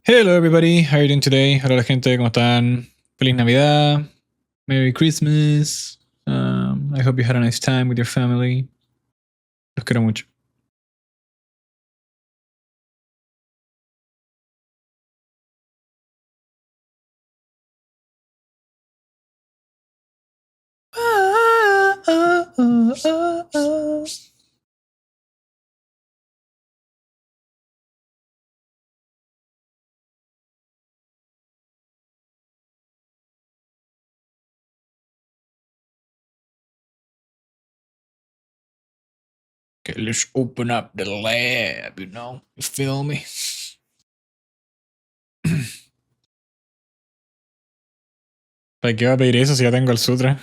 Hello everybody, how are you doing today? Hola gente, ¿cómo están? Feliz Navidad, Merry Christmas. I hope you had a nice time with your family. Los quiero mucho. Okay, let's open up the lab, you know? You feel me? ¿Para qué va a pedir eso si ya tengo el sutra?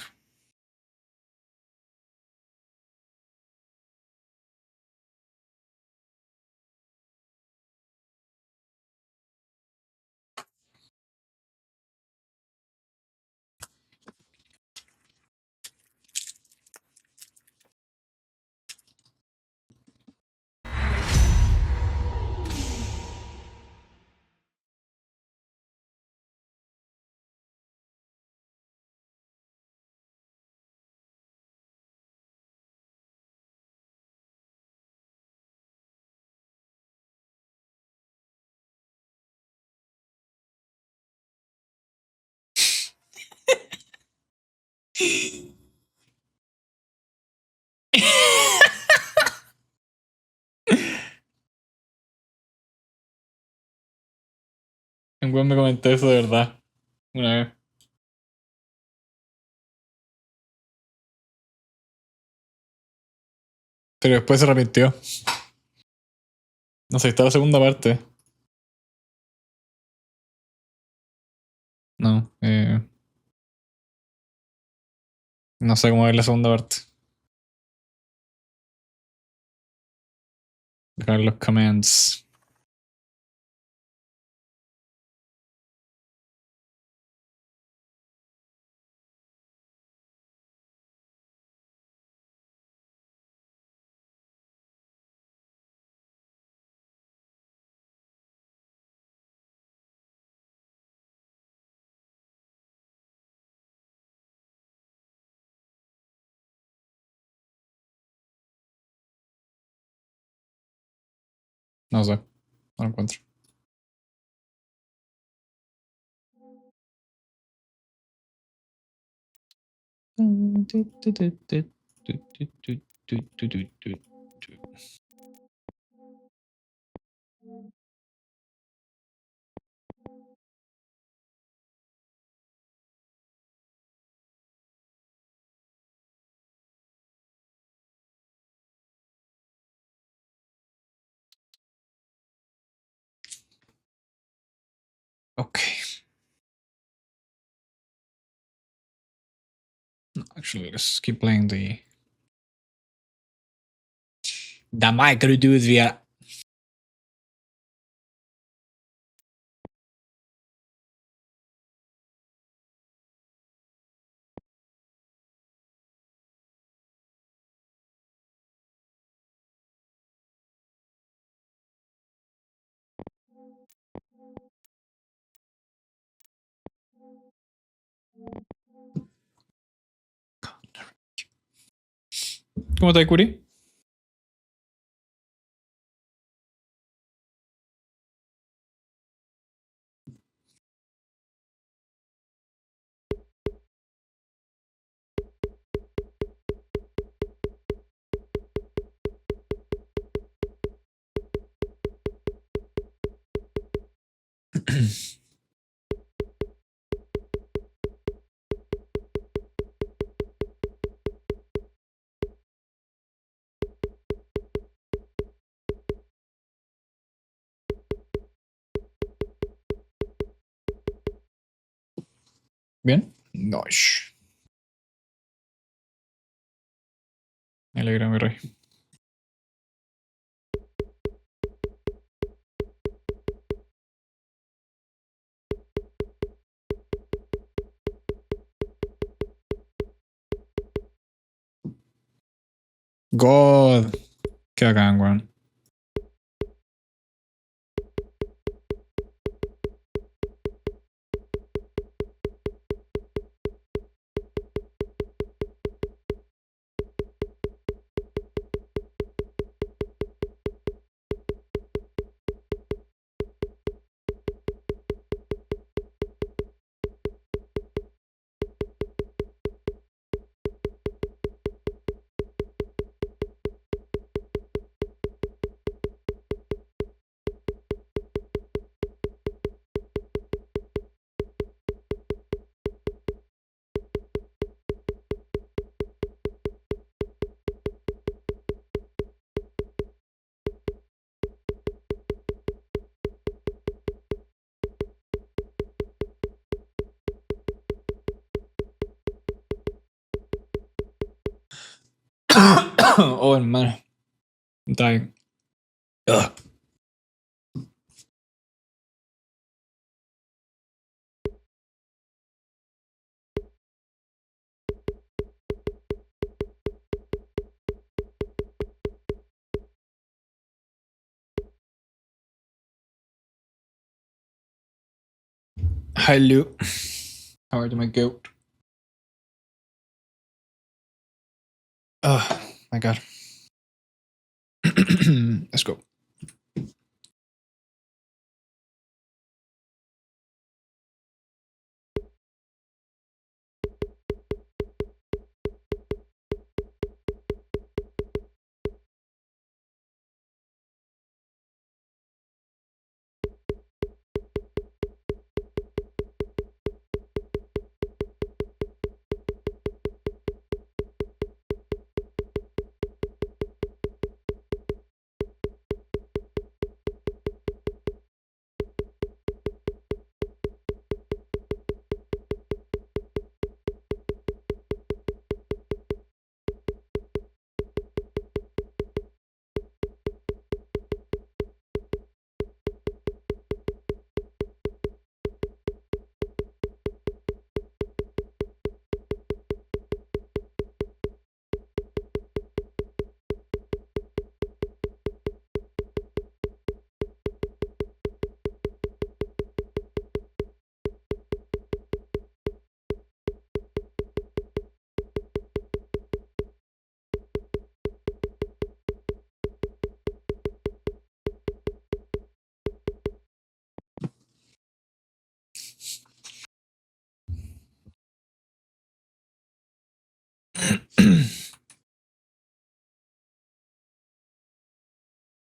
Un weón me comentó eso de verdad, una vez. Pero después se arrepintió. No sé, está la segunda parte. No, no sé cómo ver la segunda parte. Dejar los comments. No sé, no lo encuentro. Okay. No, actually, let's keep playing the micro dudes via. ¿Cómo te Curi? ¿Bien? Nosh. Me alegra, mi rey. God. Qué bacán, weón. Oh man, I'm dying. Ugh. Hello. How are you, my goat? Oh my god. Let's go.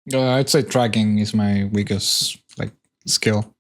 I'd say tracking is my weakest like skill.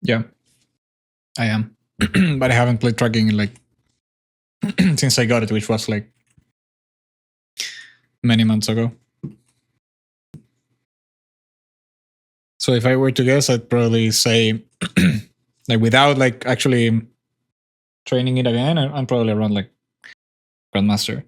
Yeah, I am. But I haven't played tracking in like since I got it, which was like many months ago. So if I were to guess, I'd probably say like without like actually training it again, I'm probably around like Grandmaster.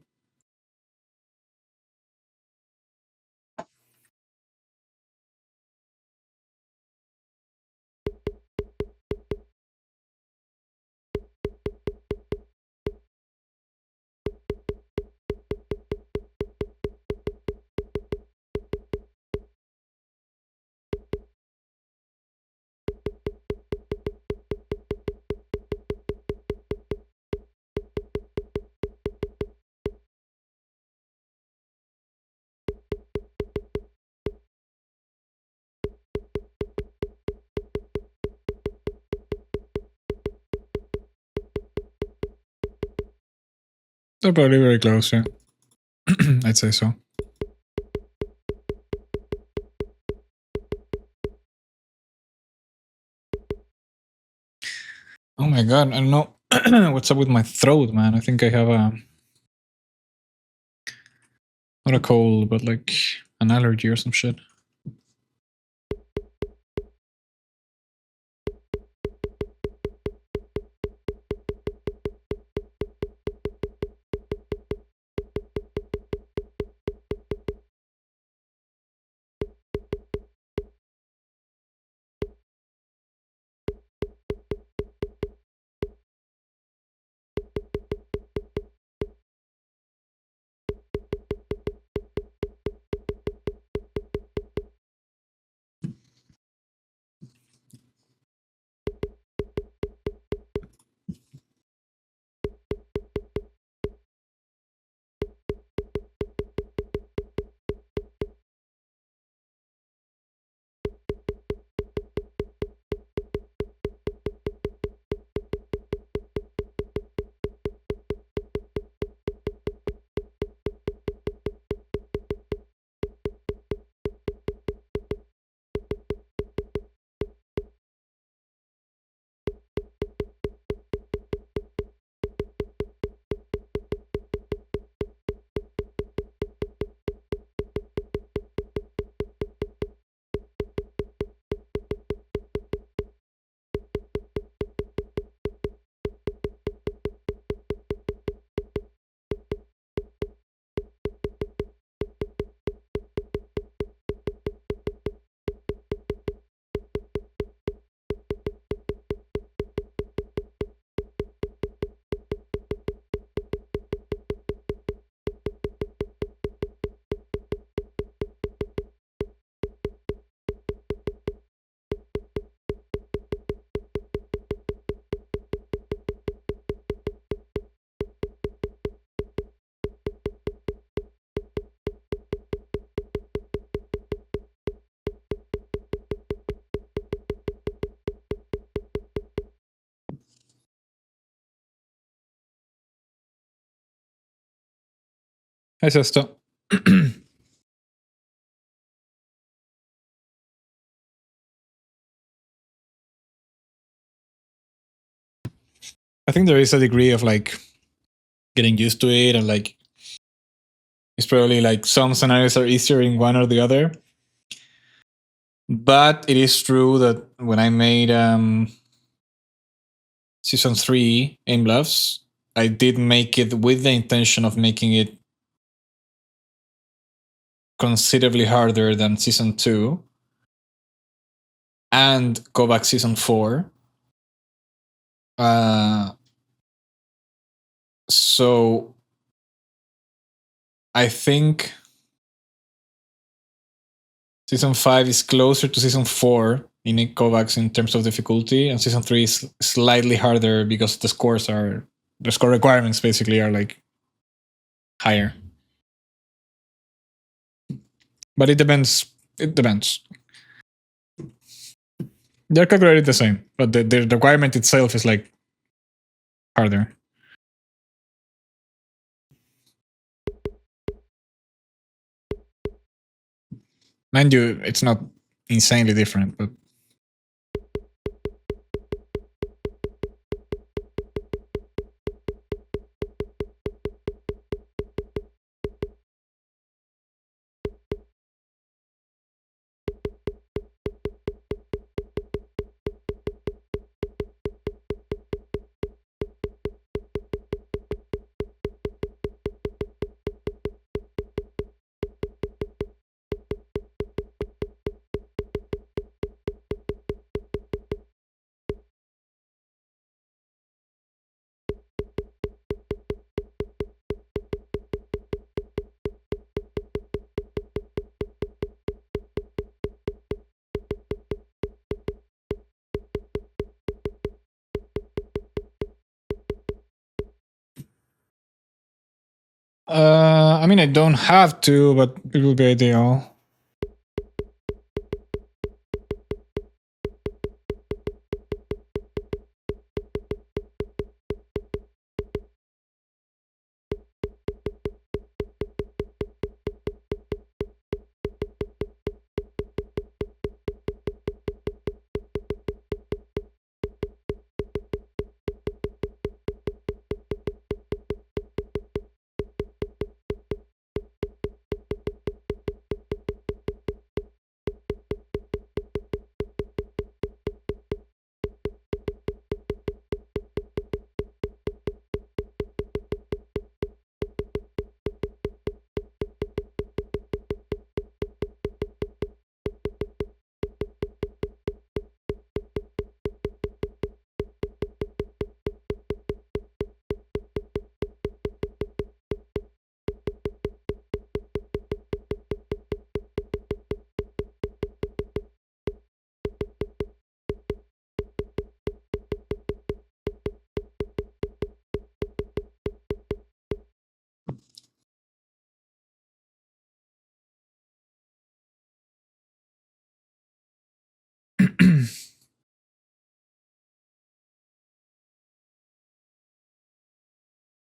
They're probably very close, yeah. I'd say so. Oh my god, I don't know what's up with my throat, man. I think I have a not a cold, but like an allergy or some shit. Es esto. I think there is a degree of like getting used to it, and like it's probably like some scenarios are easier in one or the other. But it is true that when I made season 3 Aimlabs, I did make it with the intention of making it considerably harder than season 2 and go back season 4. So I think season 5 is closer to season 4 in Kovacs in terms of difficulty, and season 3 is slightly harder because the score requirements basically are like higher. But it depends. It depends. They're calculated the same, but the requirement itself is like harder. Mind you, it's not insanely different, but I mean, I don't have to, but it would be ideal.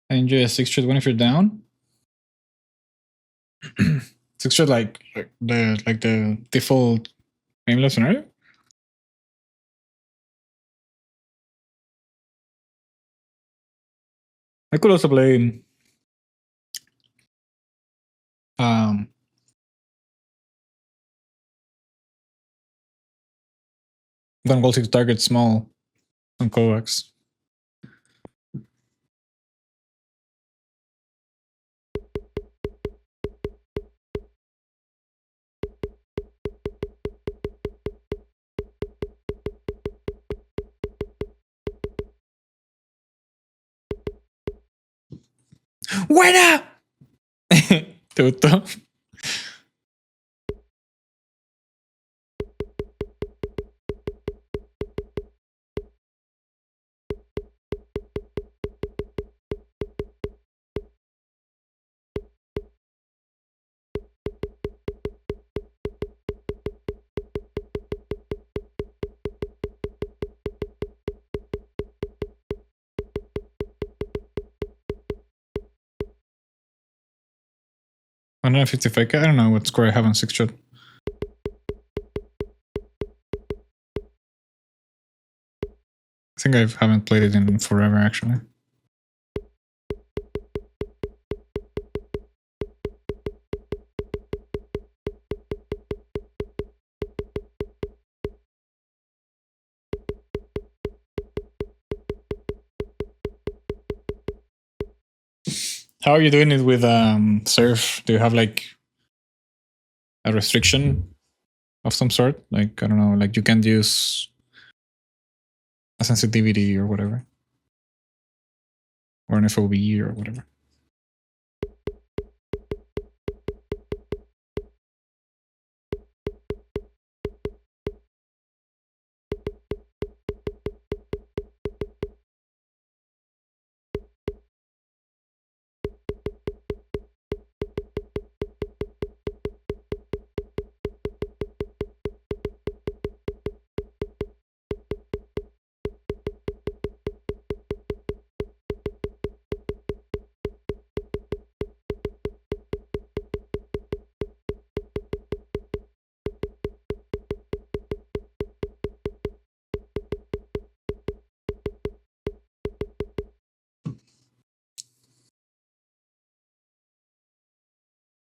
I enjoy a 6 shot one if you're down. 6 shot like the default aimless scenario. I could also play um one goal to target small on Kovacs. ¡Buena! ¿Te gustó? 155k. I don't know what score I have on 6 shot. I think I haven't played it in forever, actually. How are you doing it with Surf? Do you have like a restriction of some sort? Like, I don't know, like you can't use a sensitivity or whatever, or an FOV or whatever.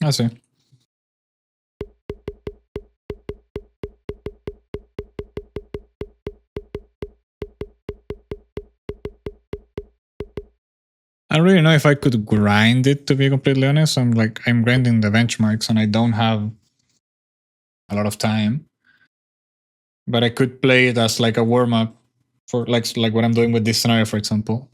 I see. I don't really know if I could grind it, to be completely honest. I'm grinding the benchmarks and I don't have a lot of time. But I could play it as like a warm up for like what I'm doing with this scenario, for example.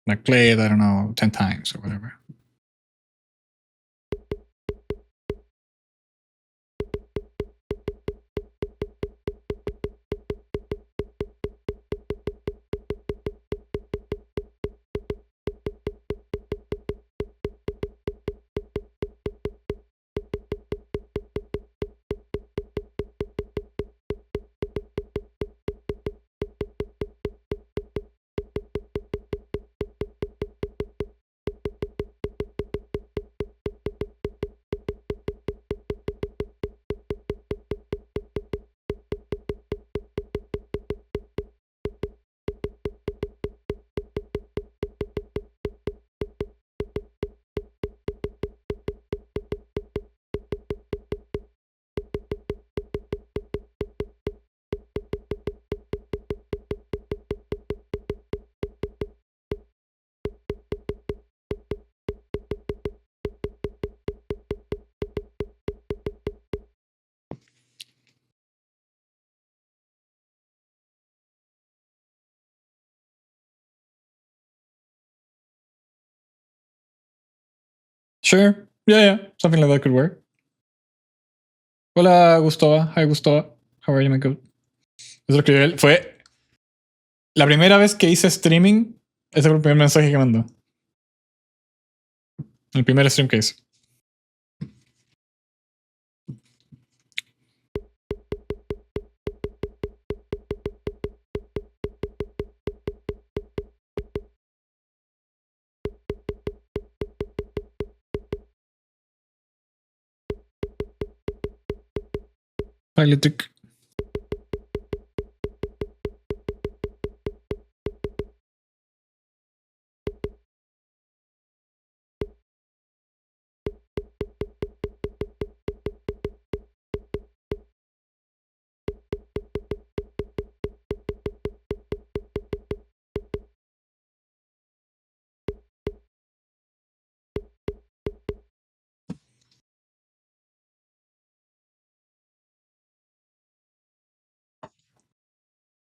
Like play it, I don't know, 10 times or whatever. Sure. Yeah. Something like that could work. Hola, Gustava. Hi, Gustava. How are you, my god? Es lo que él fue la primera vez que hice streaming. Ese fue el primer mensaje que mandó. El primer stream que hice. Electric.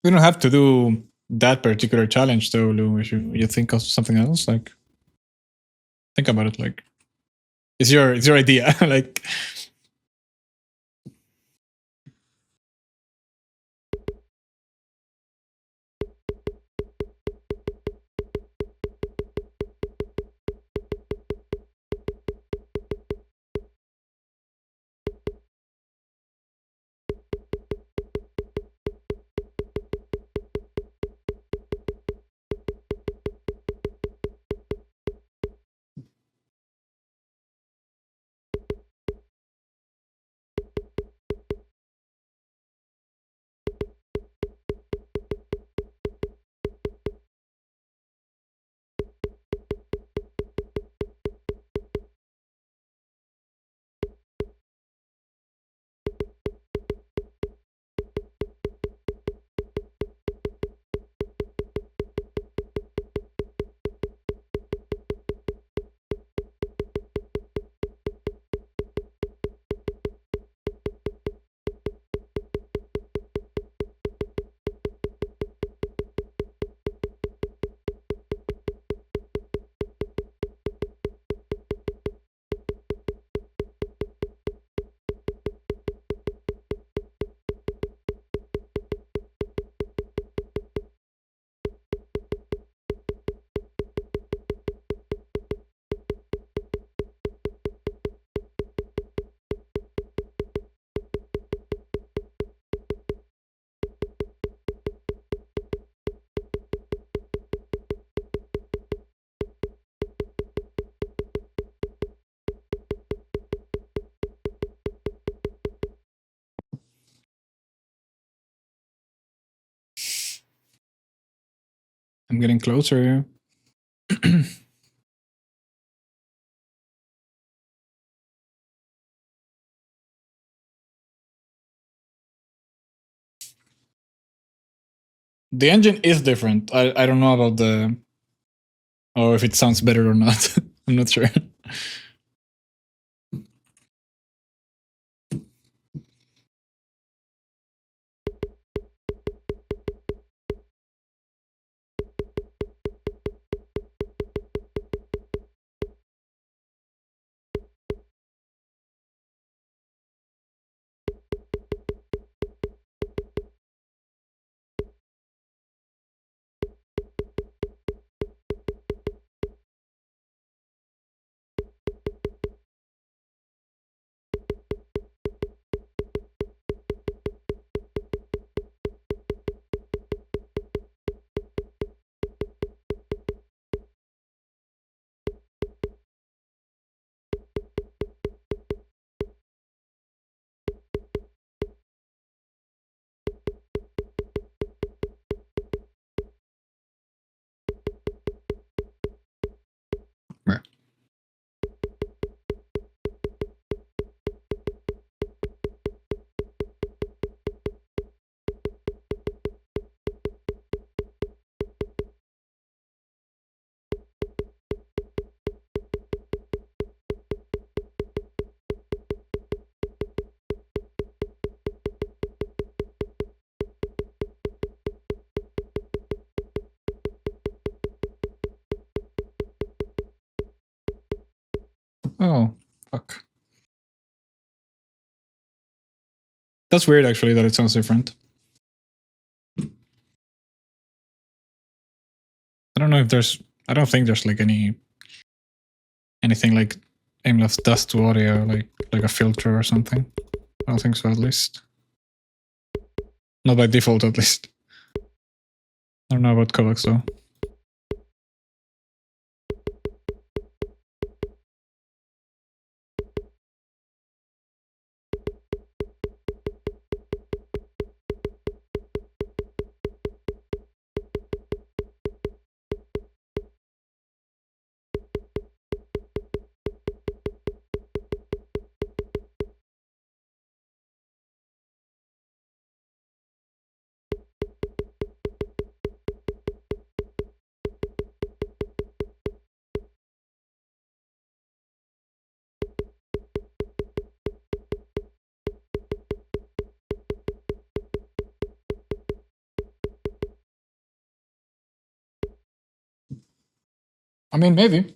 We don't have to do that particular challenge though, Lou. If you think of something else, like think about it. Like it's your idea. Like I'm getting closer. The engine is different. I don't know about the... or if it sounds better or not. I'm not sure. Right. Oh, fuck. That's weird, actually, that it sounds different. I don't know if there's... I don't think there's like anything like Aimlabs does to audio, like a filter or something. I don't think so, at least. Not by default, at least. I don't know about codecs, though. I mean, maybe.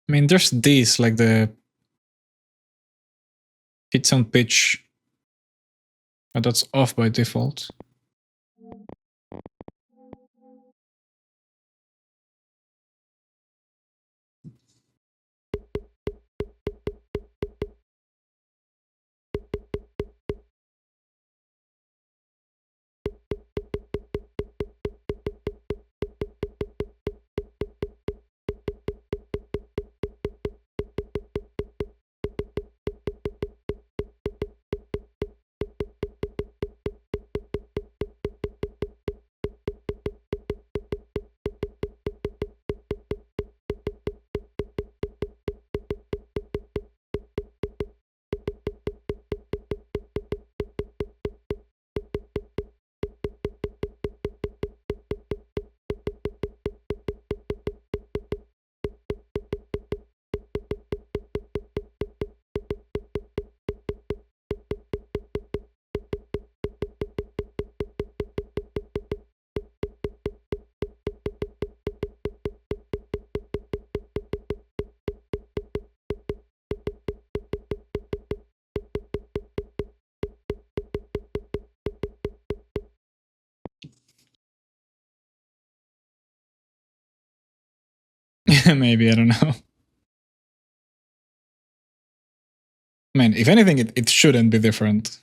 I mean, there's these, like the hit sound pitch, but that's off by default. Maybe, I don't know. I mean, if anything, it shouldn't be different.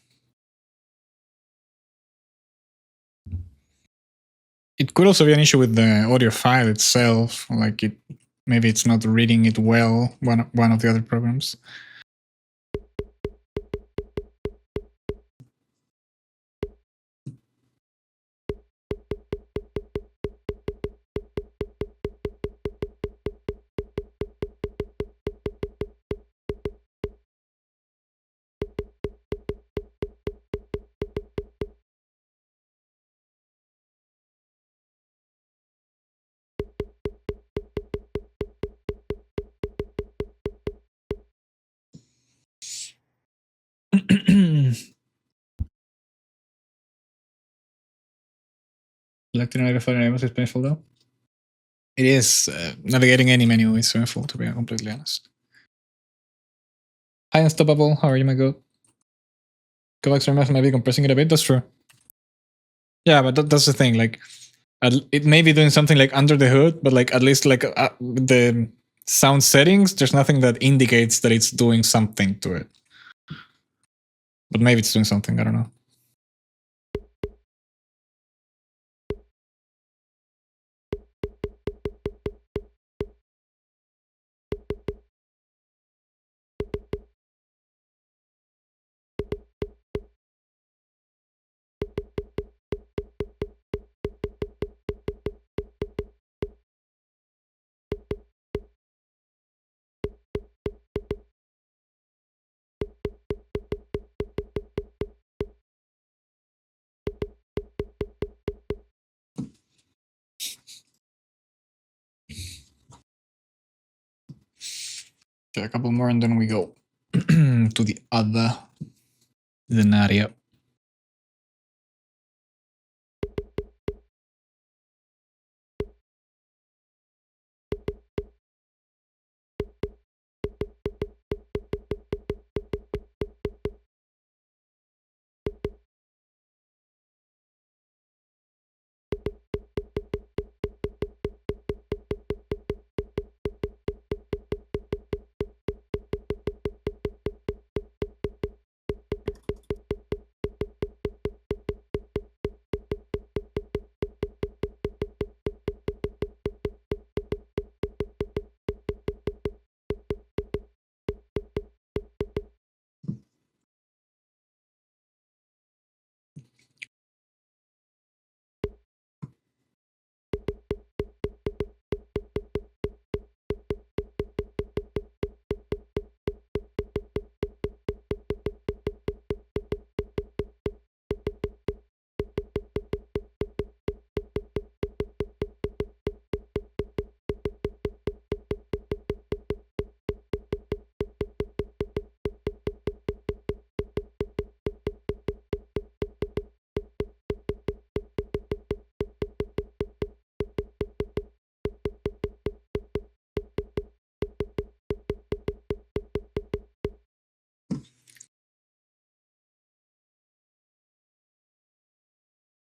It could also be an issue with the audio file itself. Like Maybe it's not reading it well, one of the other programs. Selecting navigator enables is painful though. It is. Navigating any menu is painful, to be completely honest. Hi, Unstoppable. How are you, my god? Kovacs remarks maybe compressing it a bit. That's true. Yeah, but that's the thing. Like, it may be doing something like under the hood, but like at least like the sound settings, there's nothing that indicates that it's doing something to it. But maybe it's doing something. I don't know. Okay, a couple more and then we go to the other scenario.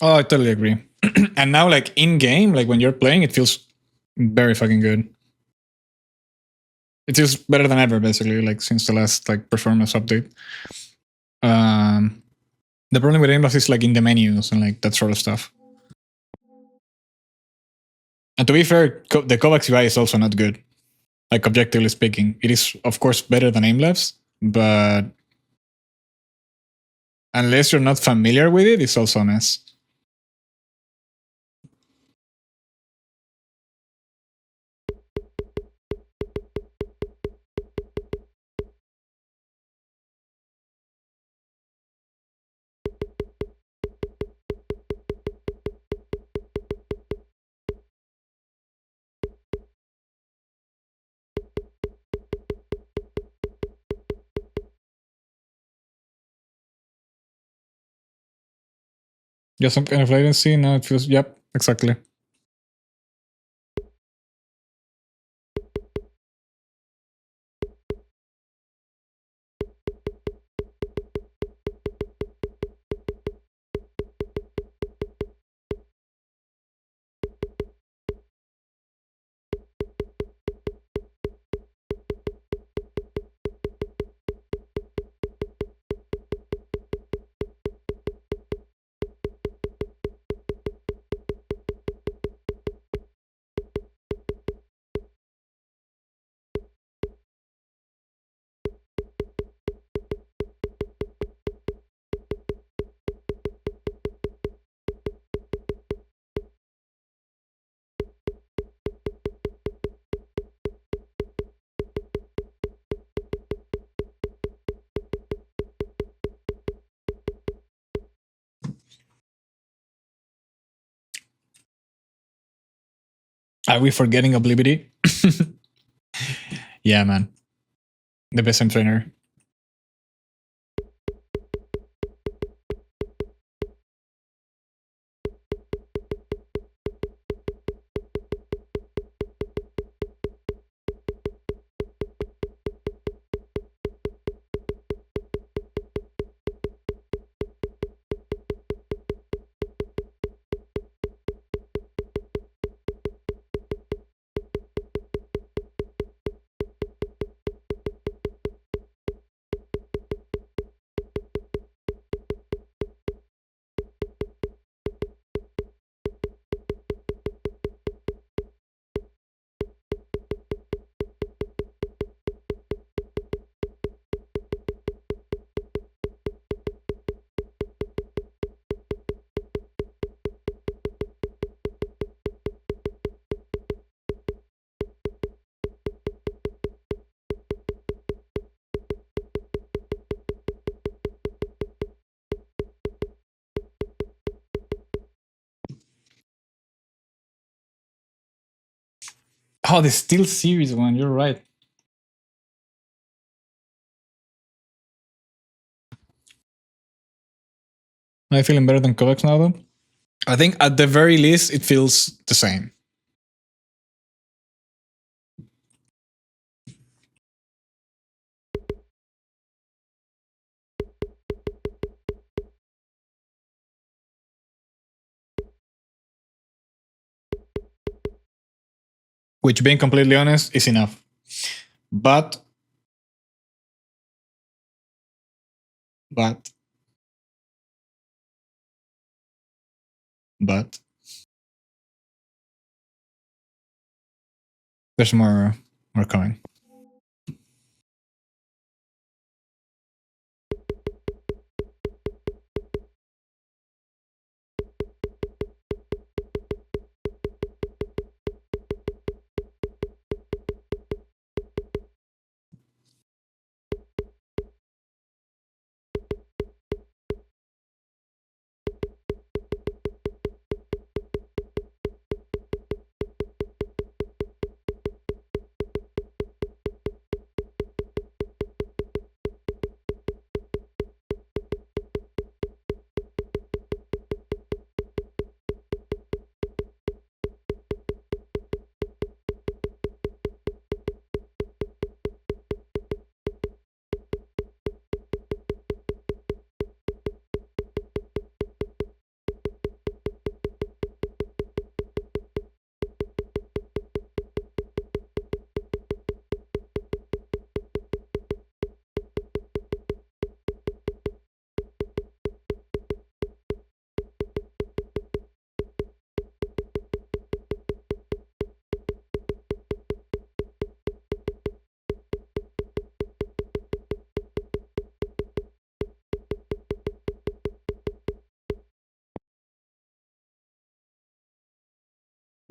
Oh, I totally agree. And now, like in game, like when you're playing, it feels very fucking good. It feels better than ever, basically, like since the last like performance update. The problem with Aimlabs is like in the menus and like that sort of stuff. And to be fair, the Kovacs UI is also not good. Like objectively speaking, it is of course better than Aimlabs, but unless you're not familiar with it, it's also a mess. Yeah, some kind of latency. Now it feels. Yep, exactly. Are we forgetting Oblivity? Yeah, man. The best trainer. Oh, the Steel Series one. You're right. Am I feeling better than Kovacs now, though? I think at the very least, it feels the same. Which, being completely honest, is enough. But but but there's more coming.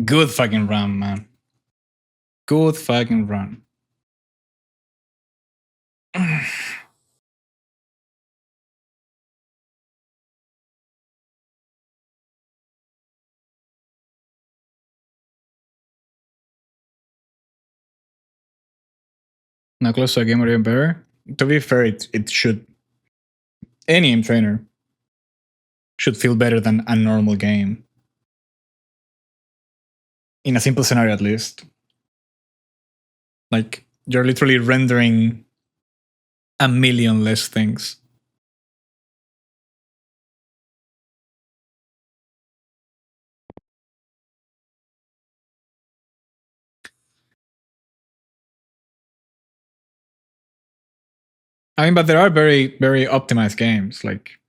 Good fucking run, man. Good fucking run. Now close to a game or even better. To be fair, it should. Any aim trainer should feel better than a normal game. In a simple scenario, at least. Like, you're literally rendering a million less things. I mean, but there are very, very optimized games. Like,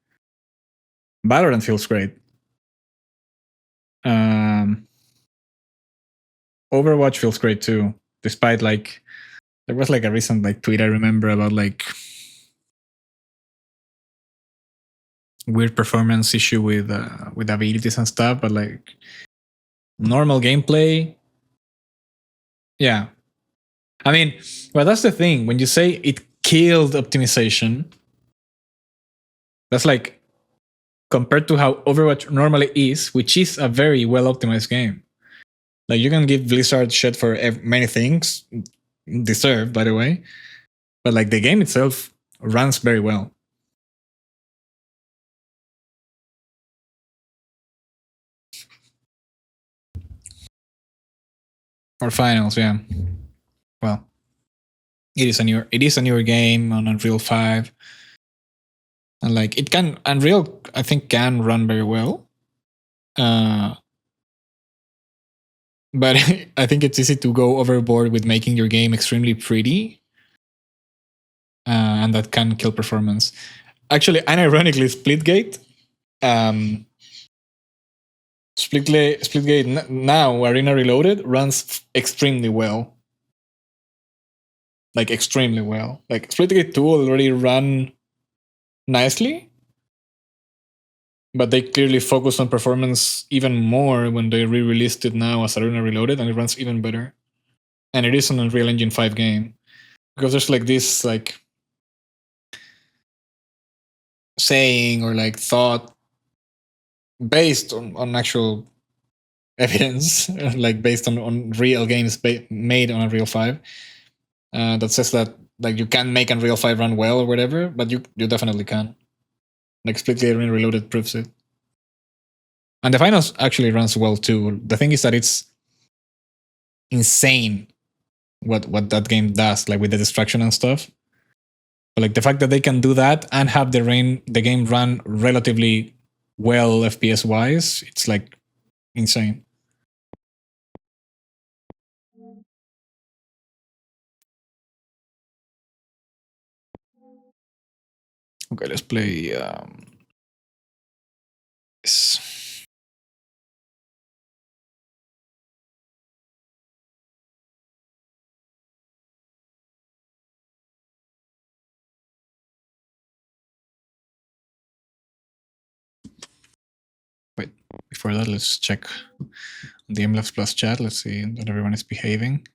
Valorant feels great. Overwatch feels great too, despite like there was like a recent like tweet I remember about like weird performance issue with abilities and stuff, but like normal gameplay, yeah. I mean, well, that's the thing. When you say it killed optimization, that's like compared to how Overwatch normally is, which is a very well optimized game. Like you can give Blizzard shit for many things, deserved by the way, but like the game itself runs very well. Or finals, yeah. Well, it is a newer game on Unreal 5. And like it can Unreal I think can run very well. But I think it's easy to go overboard with making your game extremely pretty, and that can kill performance. Actually, unironically, Splitgate, um, Splitgate now Arena Reloaded runs extremely well, like extremely well. Like Splitgate 2 already ran nicely, but they clearly focused on performance even more when they re-released it now as Arena Reloaded, and it runs even better. And it is an Unreal Engine 5 game because there's like this like saying or like thought based on actual evidence, like based on real games made on Unreal 5, that says that like you can make Unreal 5 run well or whatever, but you definitely can. Like Split Arena Reloaded proves it. And the finals actually runs well too. The thing is that it's insane what that game does, like with the destruction and stuff. But like the fact that they can do that and have the game run relatively well FPS wise, it's like insane. Okay, let's play this. Wait, before that, let's check the Aimlabs Plus chat. Let's see that everyone is behaving.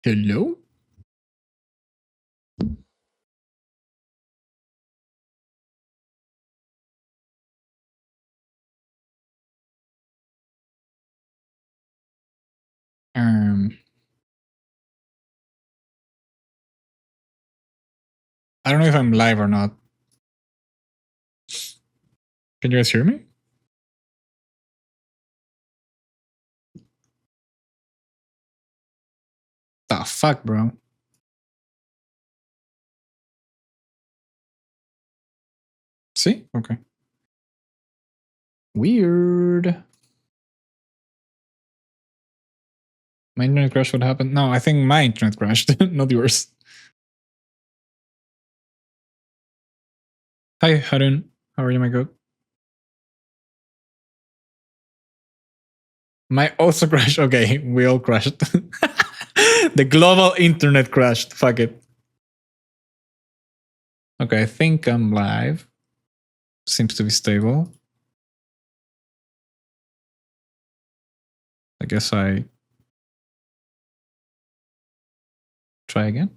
Hello? Um, I don't know if I'm live or not. Can you guys hear me? The fuck, bro? See? Okay. Weird. My internet crash, what happened? No, I think my internet crashed, not yours. Hi, Harun. How are you, my god? My also crashed. Okay, we all crashed. The global internet crashed. Fuck it. Okay, I think I'm live. Seems to be stable. I guess I try again.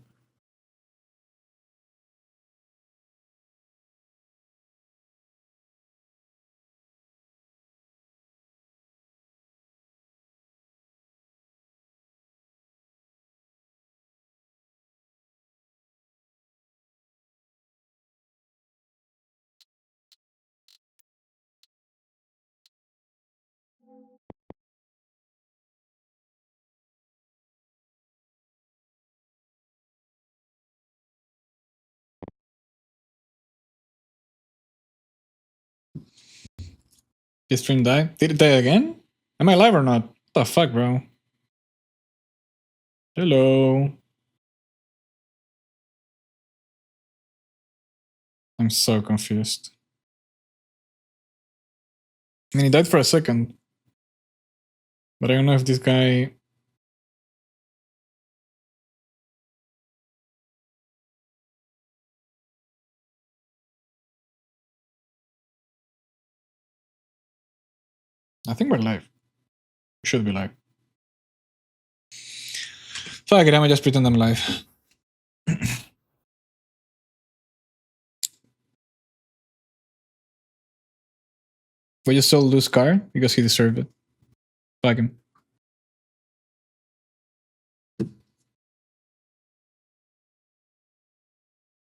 Did stream die? Did it die again? Am I live or not? What the fuck, bro? Hello. I'm so confused. I mean, he died for a second. But I don't know if this guy... I think we're live. We should be live. Fuck it, I'm just pretend I'm live. We just sold Lou's car because he deserved it. Fuck him.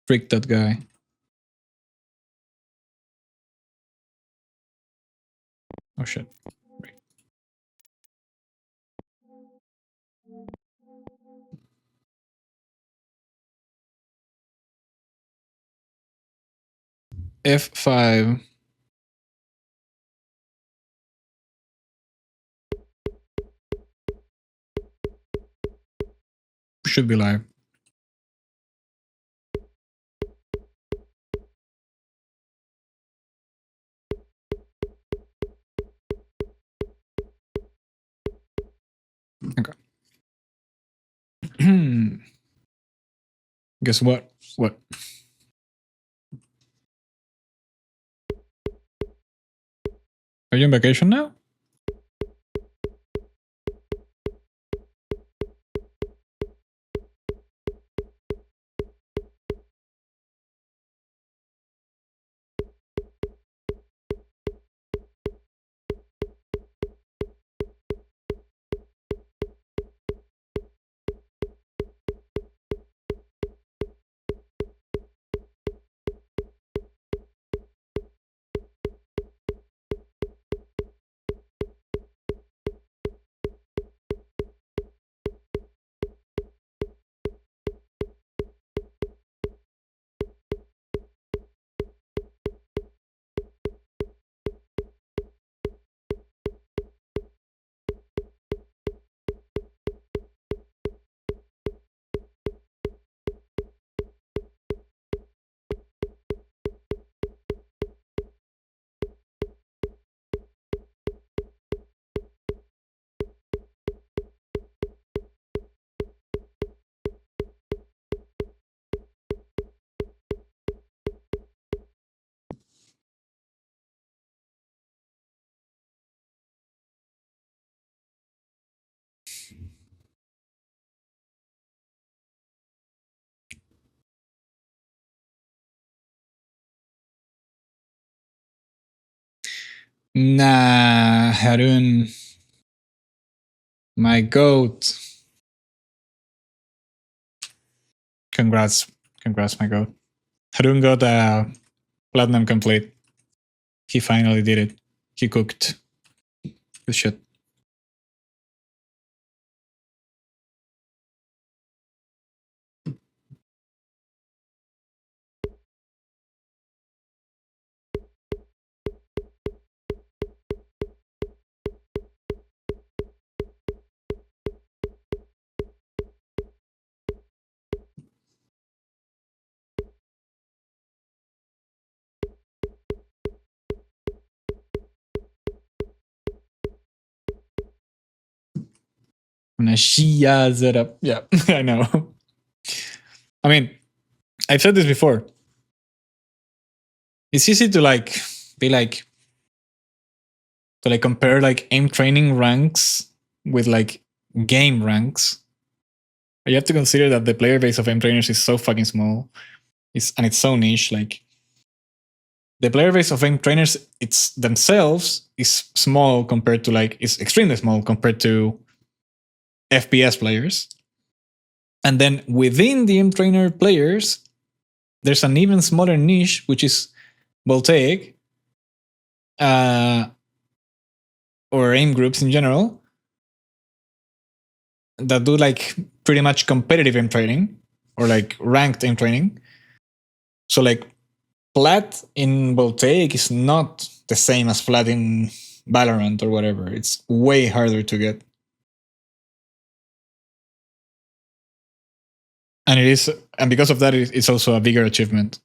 Freak that guy. Oh shit. F5. Should be live. Okay. Guess what? What? Are you on vacation now? Nah, Harun. My goat. Congrats. Congrats, my goat. Harun got a platinum complete. He finally did it. He cooked. Good shit. Shia setup. Yeah, I know. I mean, I've said this before. It's easy to be to compare aim training ranks with game ranks. You have to consider that the player base of aim trainers is so fucking small. It's so niche. The player base of aim trainers, it's themselves is small compared to it's extremely small compared to FPS players. And then within the aim trainer players, there's an even smaller niche, which is voltaic, or aim groups in general, that do pretty much competitive aim training or ranked aim training. So flat in voltaic is not the same as flat in Valorant or whatever. It's way harder to get. And it is, and because of that, it's also a bigger achievement.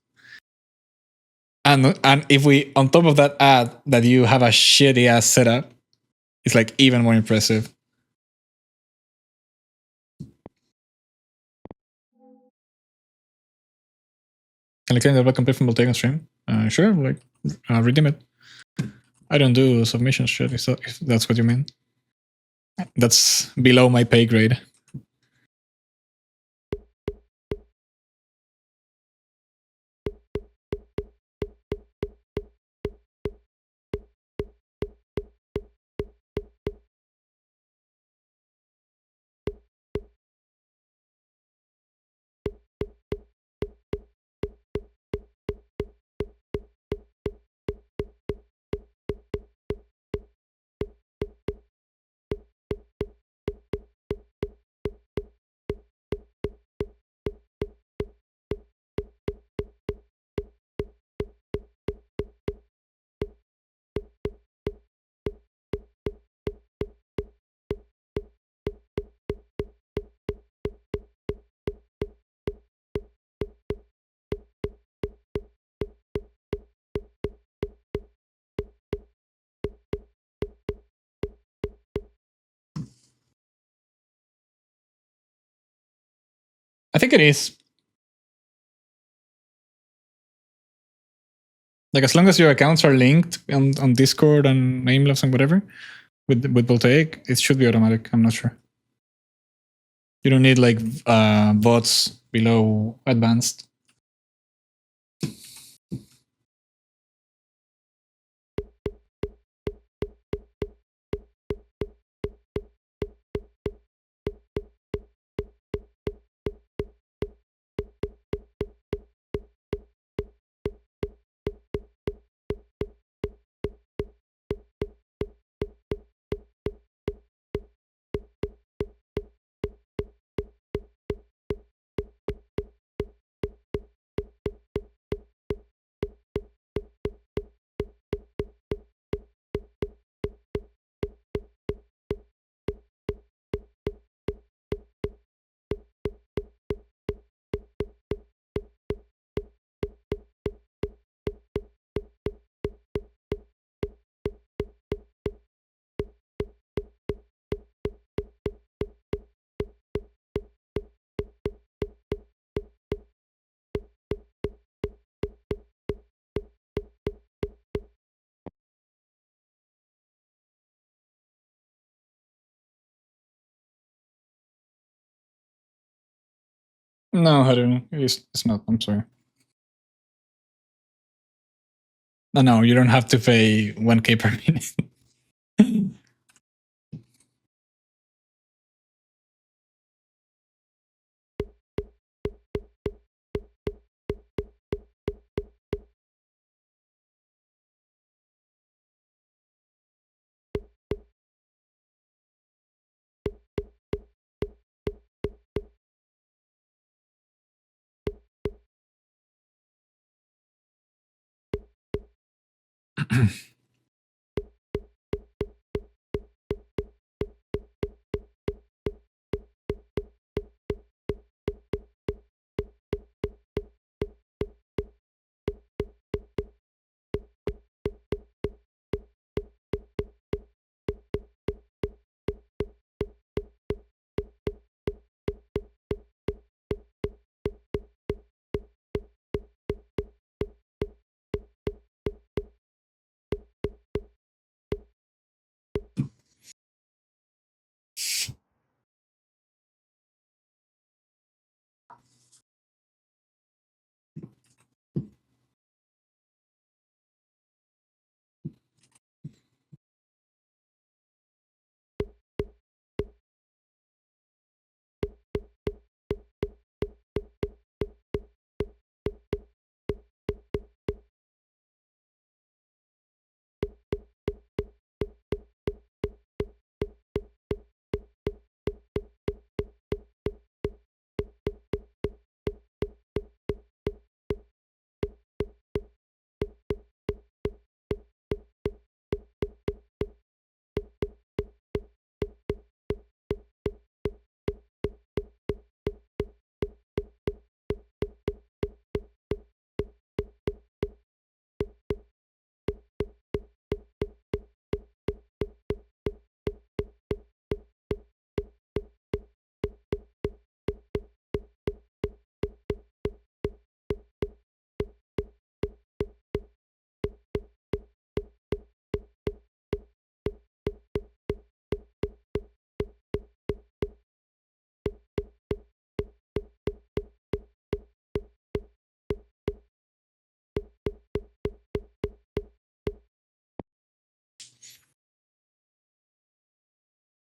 And if we on top of that add that you have a shitty ass setup, it's like even more impressive. Can I claim that I can pay from Voltaic on stream? Sure, like redeem it. I don't do submission shit, if that's what you mean. That's below my pay grade. I think it is. Like as long as your accounts are linked on Discord and Aimlabs and whatever with Voltaic, it should be automatic. I'm not sure. You don't need like bots below advanced. No, Haru, it's not. I'm sorry. No, you don't have to pay 1K per minute.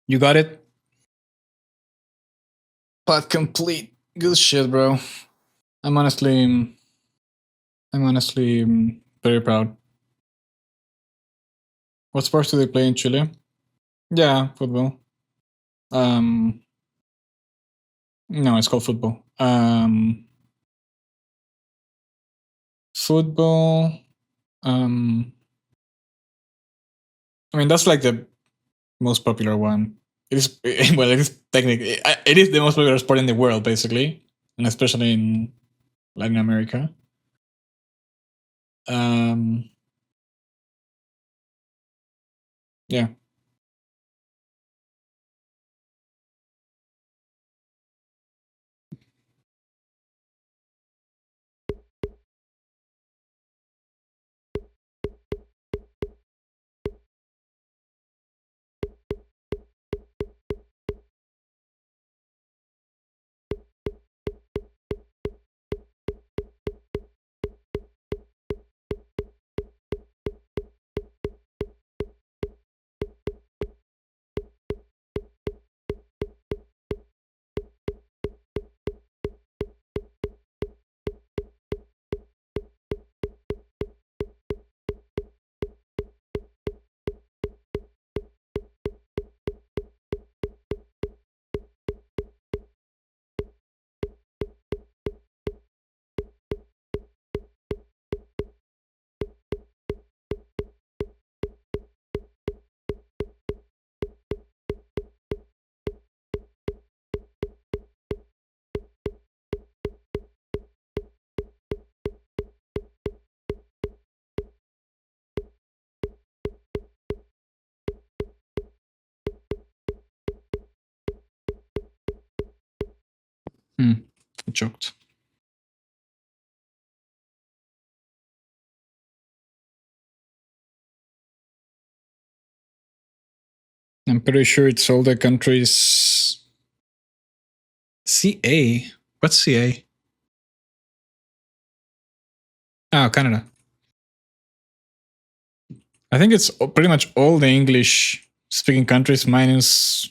You got it? But complete. Good shit, bro. I'm honestly, very proud. What sports do they play in Chile? Yeah, football. Um, no, it's called football. Football. Um, I mean, that's like the most popular one. It is well, it is technically it is the most popular sport in the world, basically, and especially in Latin America. Um, yeah. Hmm. I choked. I'm pretty sure it's all the countries. CA. What's CA? Oh, Canada. I think it's pretty much all the English speaking countries minus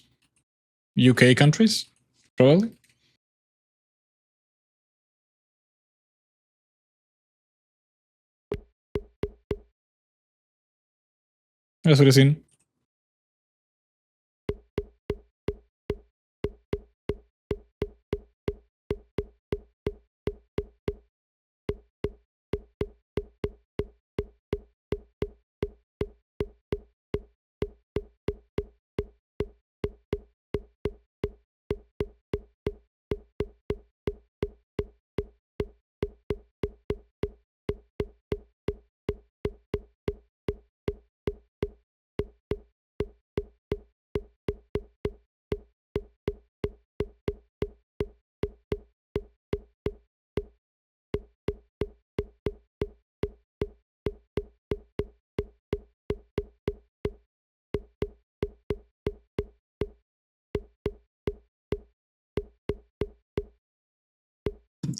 UK countries, probably. That's what I've seen.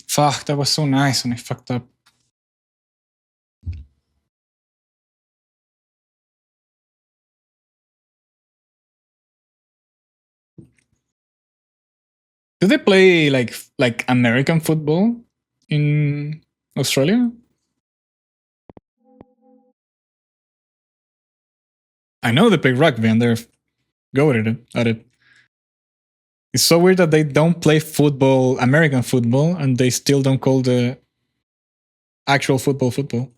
Fuck, that was so nice and I fucked up. Do they play like American football in Australia? I know they play rugby and they're good at it. It's so weird that they don't play football, American football, and they still don't call the actual football football.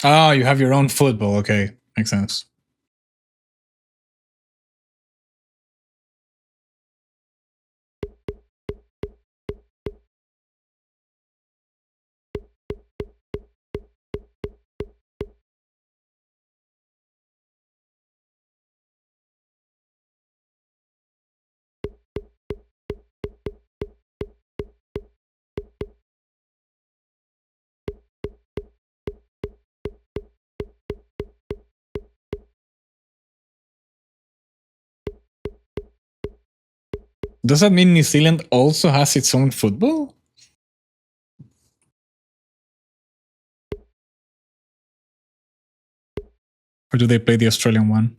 Oh, you have your own football. Okay, makes sense. Does that mean New Zealand also has its own football? Or do they play the Australian one?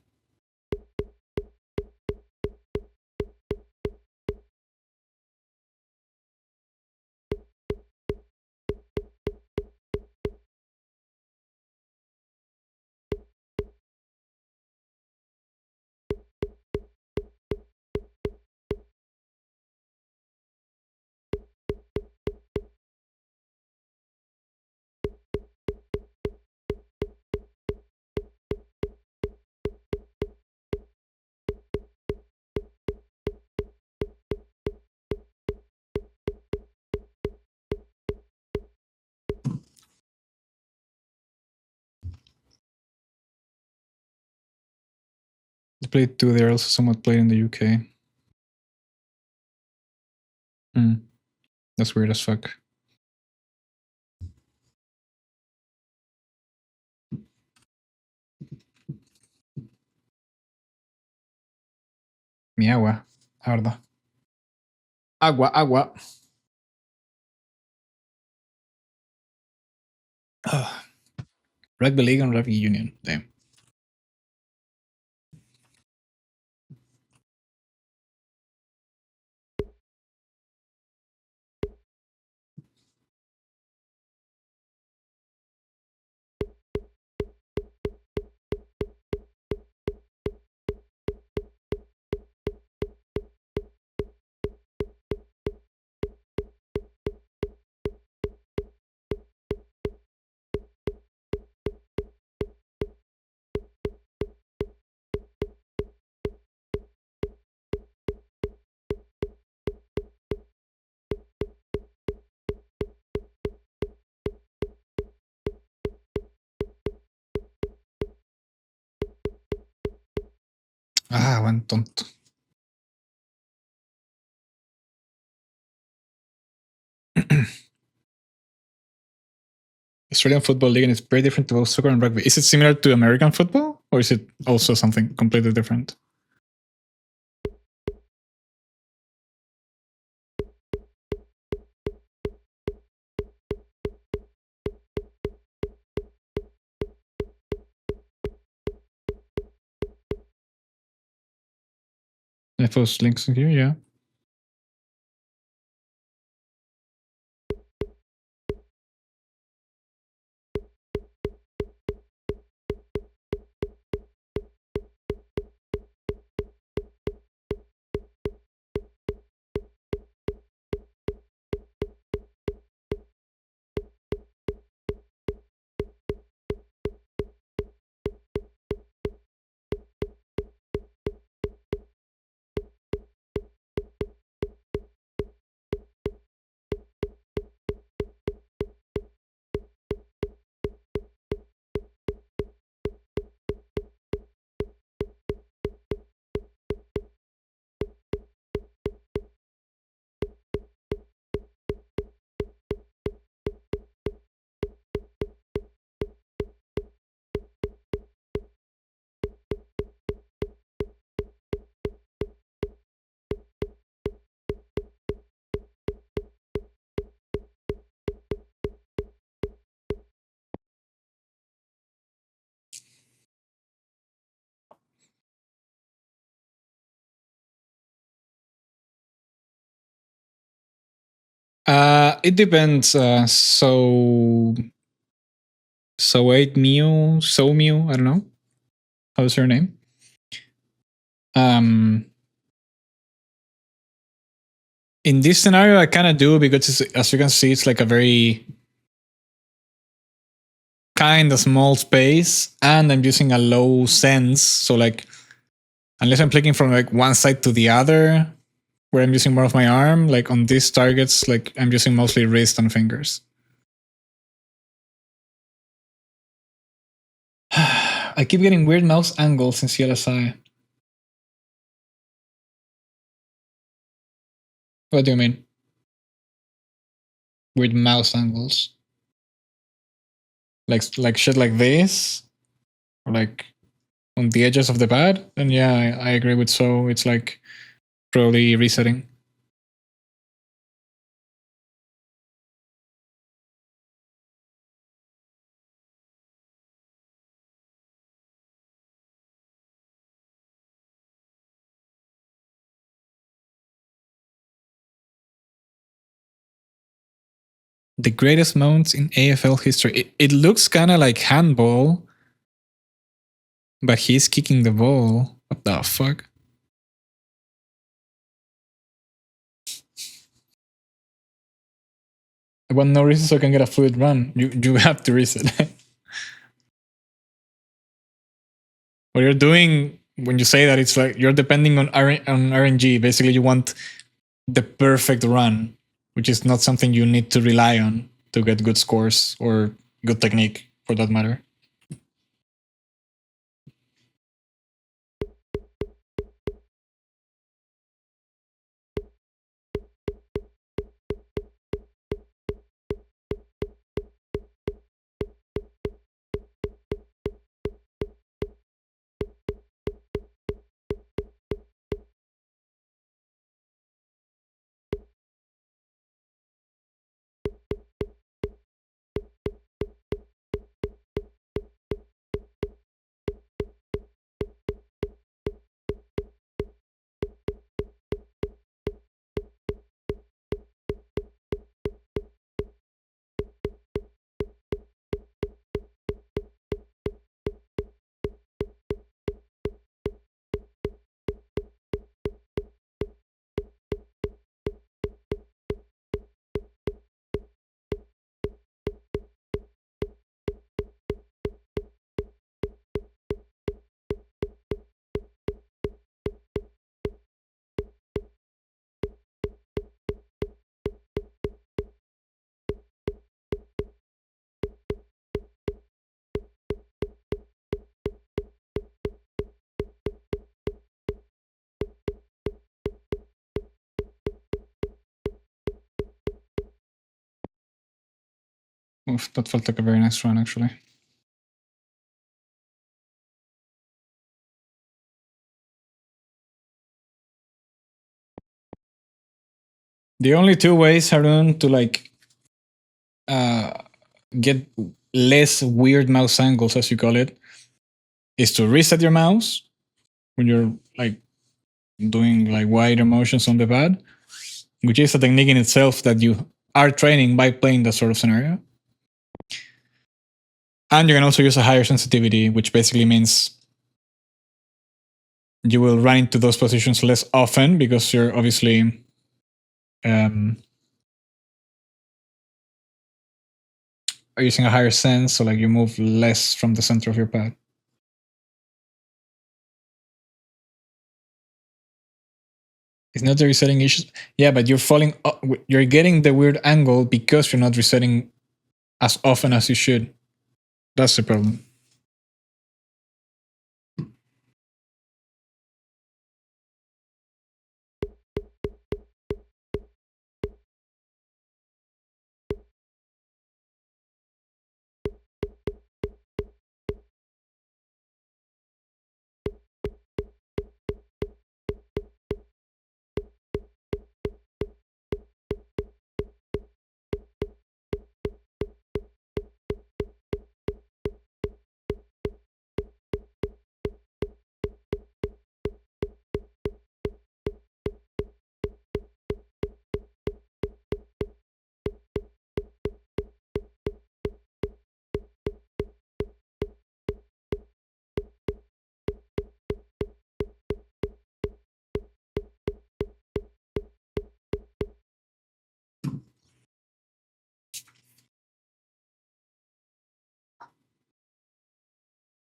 They played two. They're also somewhat played in the UK. That's weird as fuck. Mi agua. Agua. Agua, agua. Rugby League and Rugby Union. Damn. Ah, buen tonto. Australian Football League, and it's very different to both soccer and rugby. Is it similar to American football, or is it also something completely different? I post links in here, yeah. It depends. So 8 so Mew, I don't know. How's her name? In this scenario, I kind of do because, as you can see, it's like a very kind of small space, and I'm using a low sense. So like, unless I'm clicking from like one side to the other, where I'm using more of my arm, like on these targets, like I'm using mostly wrist and fingers. I keep getting weird mouse angles in CLSI. What do you mean? Weird mouse angles? Like shit like this? Or like on the edges of the pad? Then yeah, I agree with so. It's like probably resetting. The greatest moments in AFL history. It looks kind of like handball, but he's kicking the ball. What the fuck? I want no reason so I can get a fluid run. You have to reset. What you're doing when you say that, it's like you're depending on RNG. Basically, you want the perfect run, which is not something you need to rely on to get good scores or good technique for that matter. Oof, that felt like a very nice run, actually. The only two ways, Harun, to like uh, get less weird mouse angles, as you call it, is to reset your mouse when you're like doing like wider motions on the pad, which is a technique in itself that you are training by playing that sort of scenario. And you can also use a higher sensitivity, which basically means you will run into those positions less often because you're obviously are using a higher sense, so like you move less from the center of your pad. It's not the resetting issues. Yeah, but you're falling. You're getting the weird angle because you're not resetting as often as you should. That's the problem.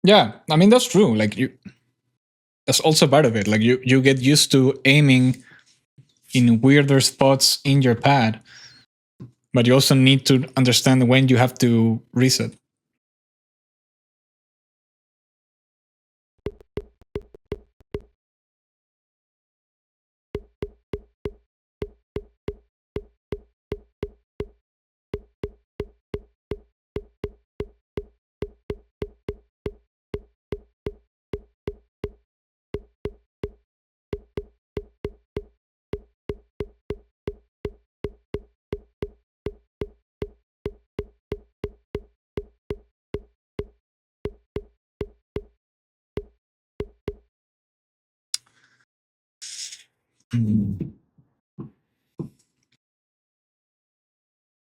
Yeah, I mean that's true. Like you, that's also part of it. Like you get used to aiming in weirder spots in your pad, but you also need to understand when you have to reset.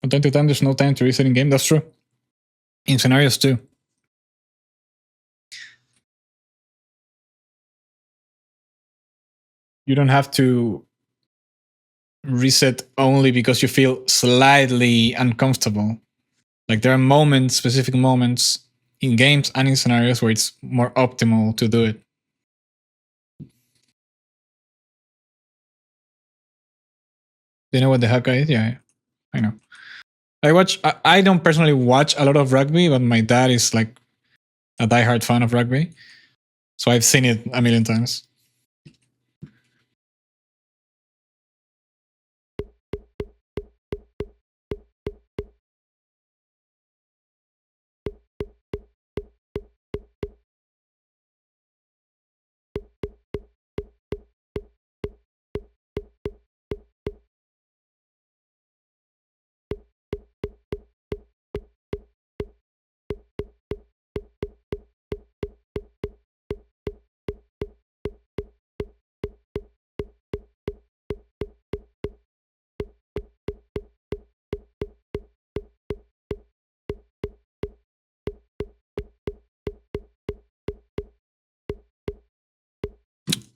But time to time, there's no time to reset in game. That's true. In scenarios too. You don't have to reset only because you feel slightly uncomfortable. Like there are moments, specific moments in games and in scenarios where it's more optimal to do it. Do you know what the Haka is? Yeah, I know. I don't personally watch a lot of rugby, but my dad is like a diehard fan of rugby. So I've seen it a million times.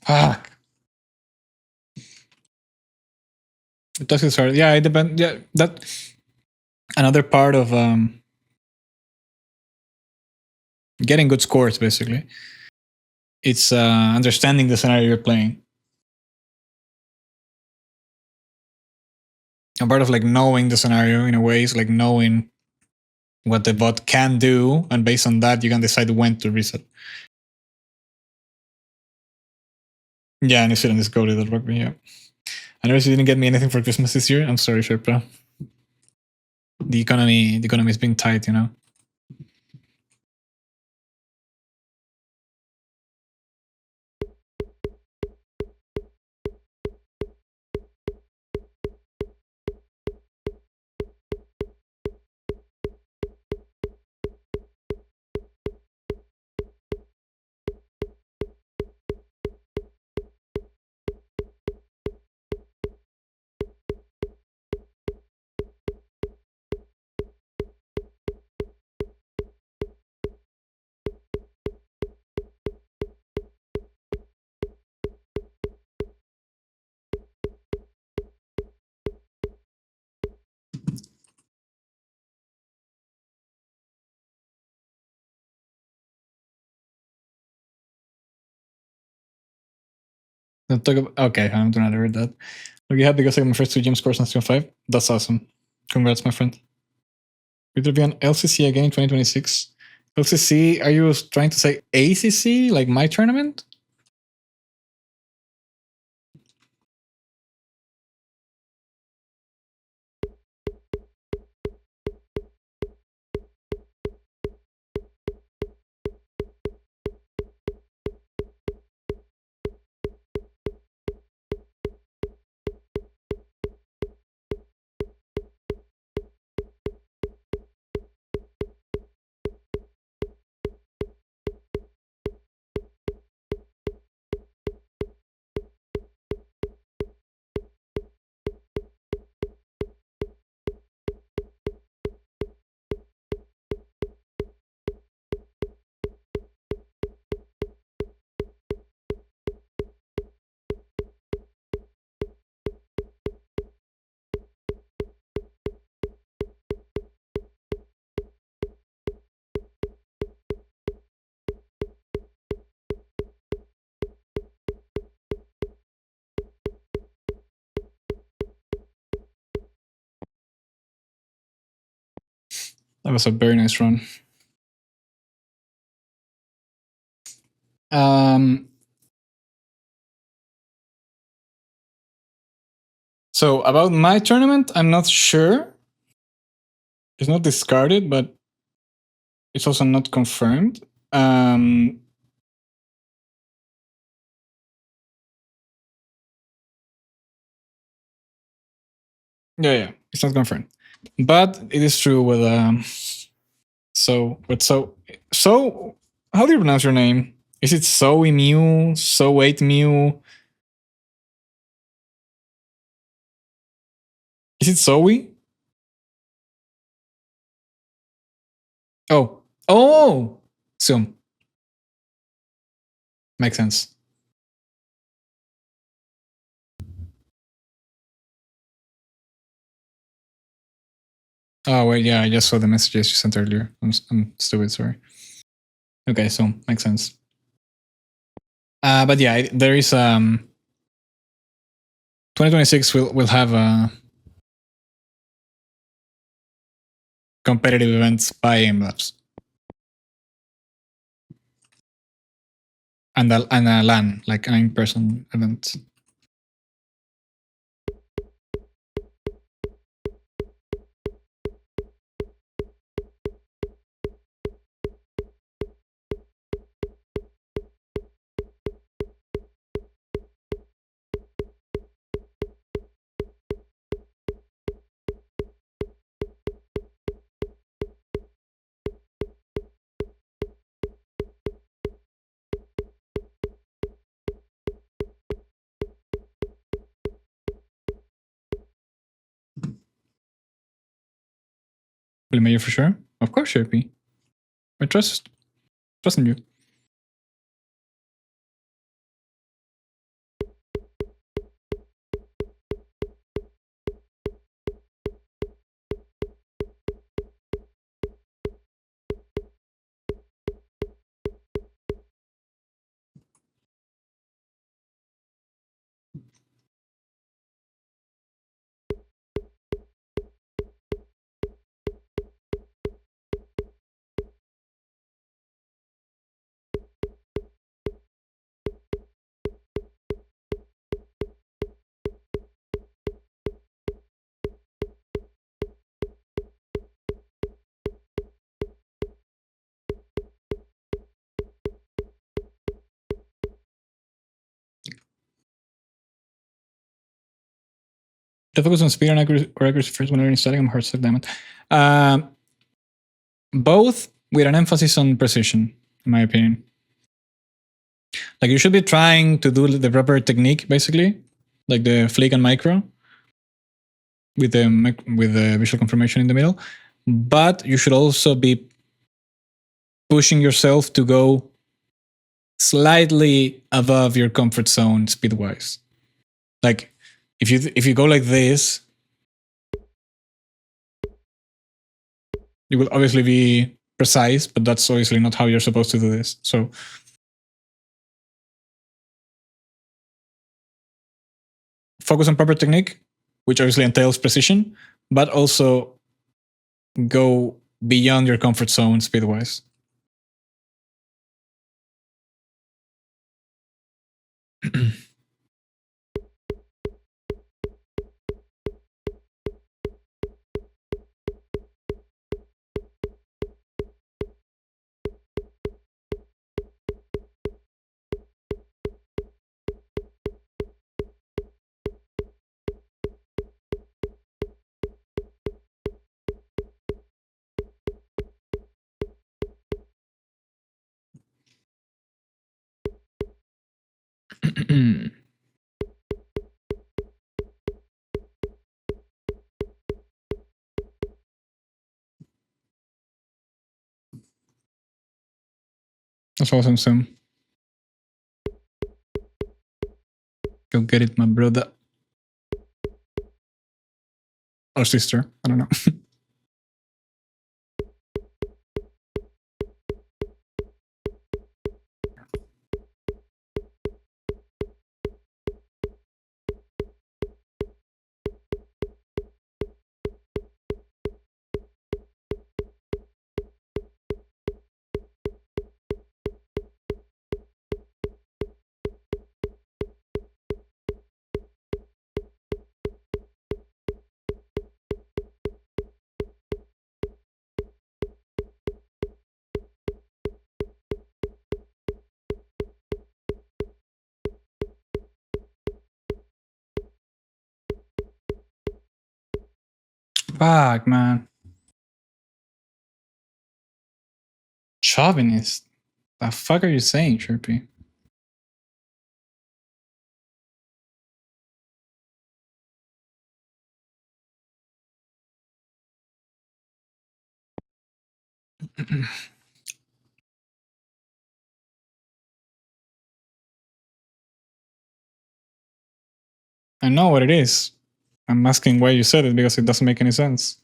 Fuck. The task is hard. Yeah, it depends. Yeah, that another part of getting good scores basically. It's understanding the scenario you're playing. A part of like knowing the scenario in a way is like knowing what the bot can do, and based on that, you can decide when to reset. Yeah, New Zealand is goated at rugby. Yeah, I noticed you didn't get me anything for Christmas this year. I'm sorry, Sherpa. The economy is being tight, you know. Don't talk about, okay, I'm gonna read that. Look, you happy because I got my first 2 gem scores on Stream 5? That's awesome. Congrats, my friend. Will there be an LCC again in 2026? LCC, are you trying to say ACC, like my tournament? That was a very nice run. So about my tournament, I'm not sure. It's not discarded, but it's also not confirmed. Yeah, it's not confirmed. But it is true with so how do you pronounce your name? Is it Zoe Mew? So 8 Mew? Is it Zoe? Oh, oh, zoom makes sense. Oh wait, yeah, I just saw the messages you sent earlier. I'm stupid. Sorry. Okay, so makes sense. But yeah, there is 2026 will have competitive events by Aimlabs and a LAN, like an in-person event. Mayor for sure. Of course, Sharpie. I trust in you. The focus on speed and accuracy first when learning starting. I'm hard to damn it. Both with an emphasis on precision, in my opinion. Like you should be trying to do the proper technique, basically, like the flick and micro with the visual confirmation in the middle. But you should also be pushing yourself to go slightly above your comfort zone speed wise. Like if you go like this, you will obviously be precise, but that's obviously not how you're supposed to do this. So focus on proper technique, which obviously entails precision, but also go beyond your comfort zone speed wise. That's awesome, Sam. Go get it, my brother. Or sister. I don't know. Fuck, man. Chauvinist. The fuck are you saying, Chirpy? I know what it is. I'm asking why you said it because it doesn't make any sense.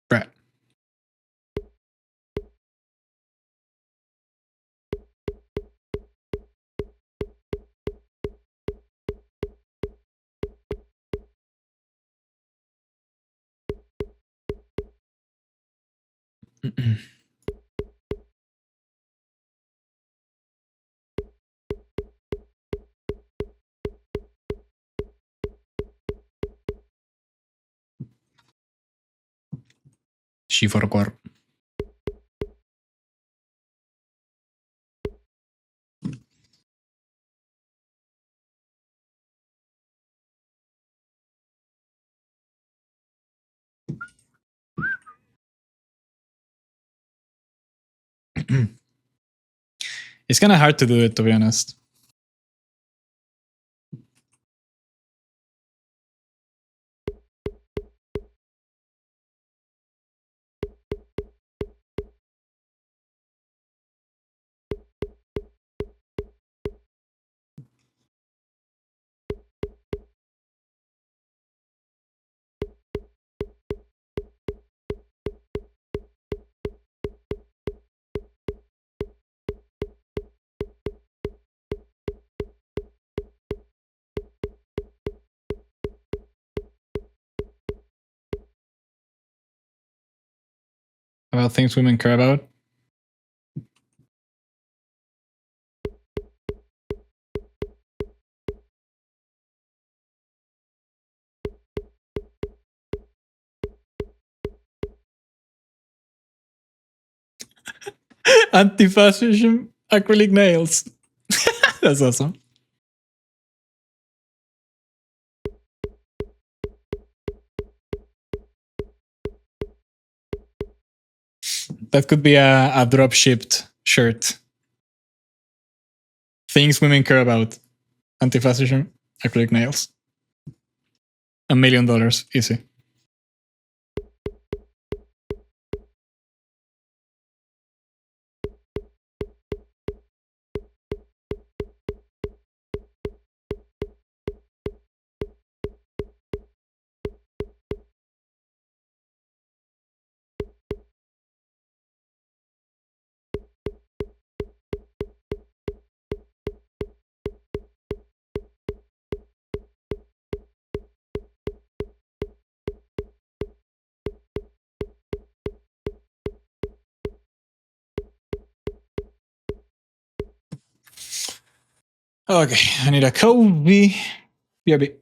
Right. She for core. It's kind of hard to do it, to be honest. About things women care about. Anti-fascism acrylic nails. That's awesome. That could be a drop shipped shirt. Things women care about. Anti-fascism acrylic nails. $1 million, easy. Okay, I need a Kobe. BRB.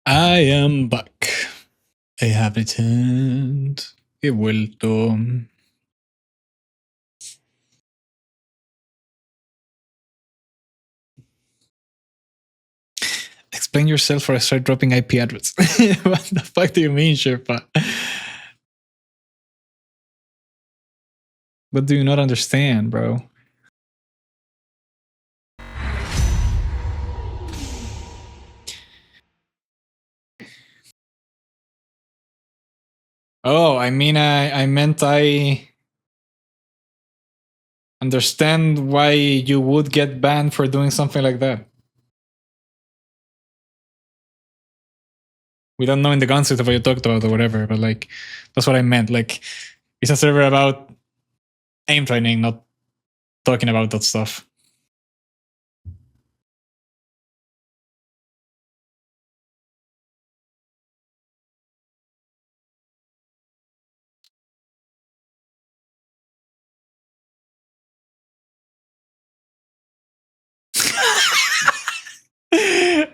I am back. I have returned. He vuelto. Explain yourself or I start dropping IP address. What the fuck do you mean, Sherpa? What do you not understand, bro? Oh, I mean, I meant I understand why you would get banned for doing something like that. Without knowing the concept of what you talked about or whatever, but like, that's what I meant. Like, it's a server about aim training, not talking about that stuff.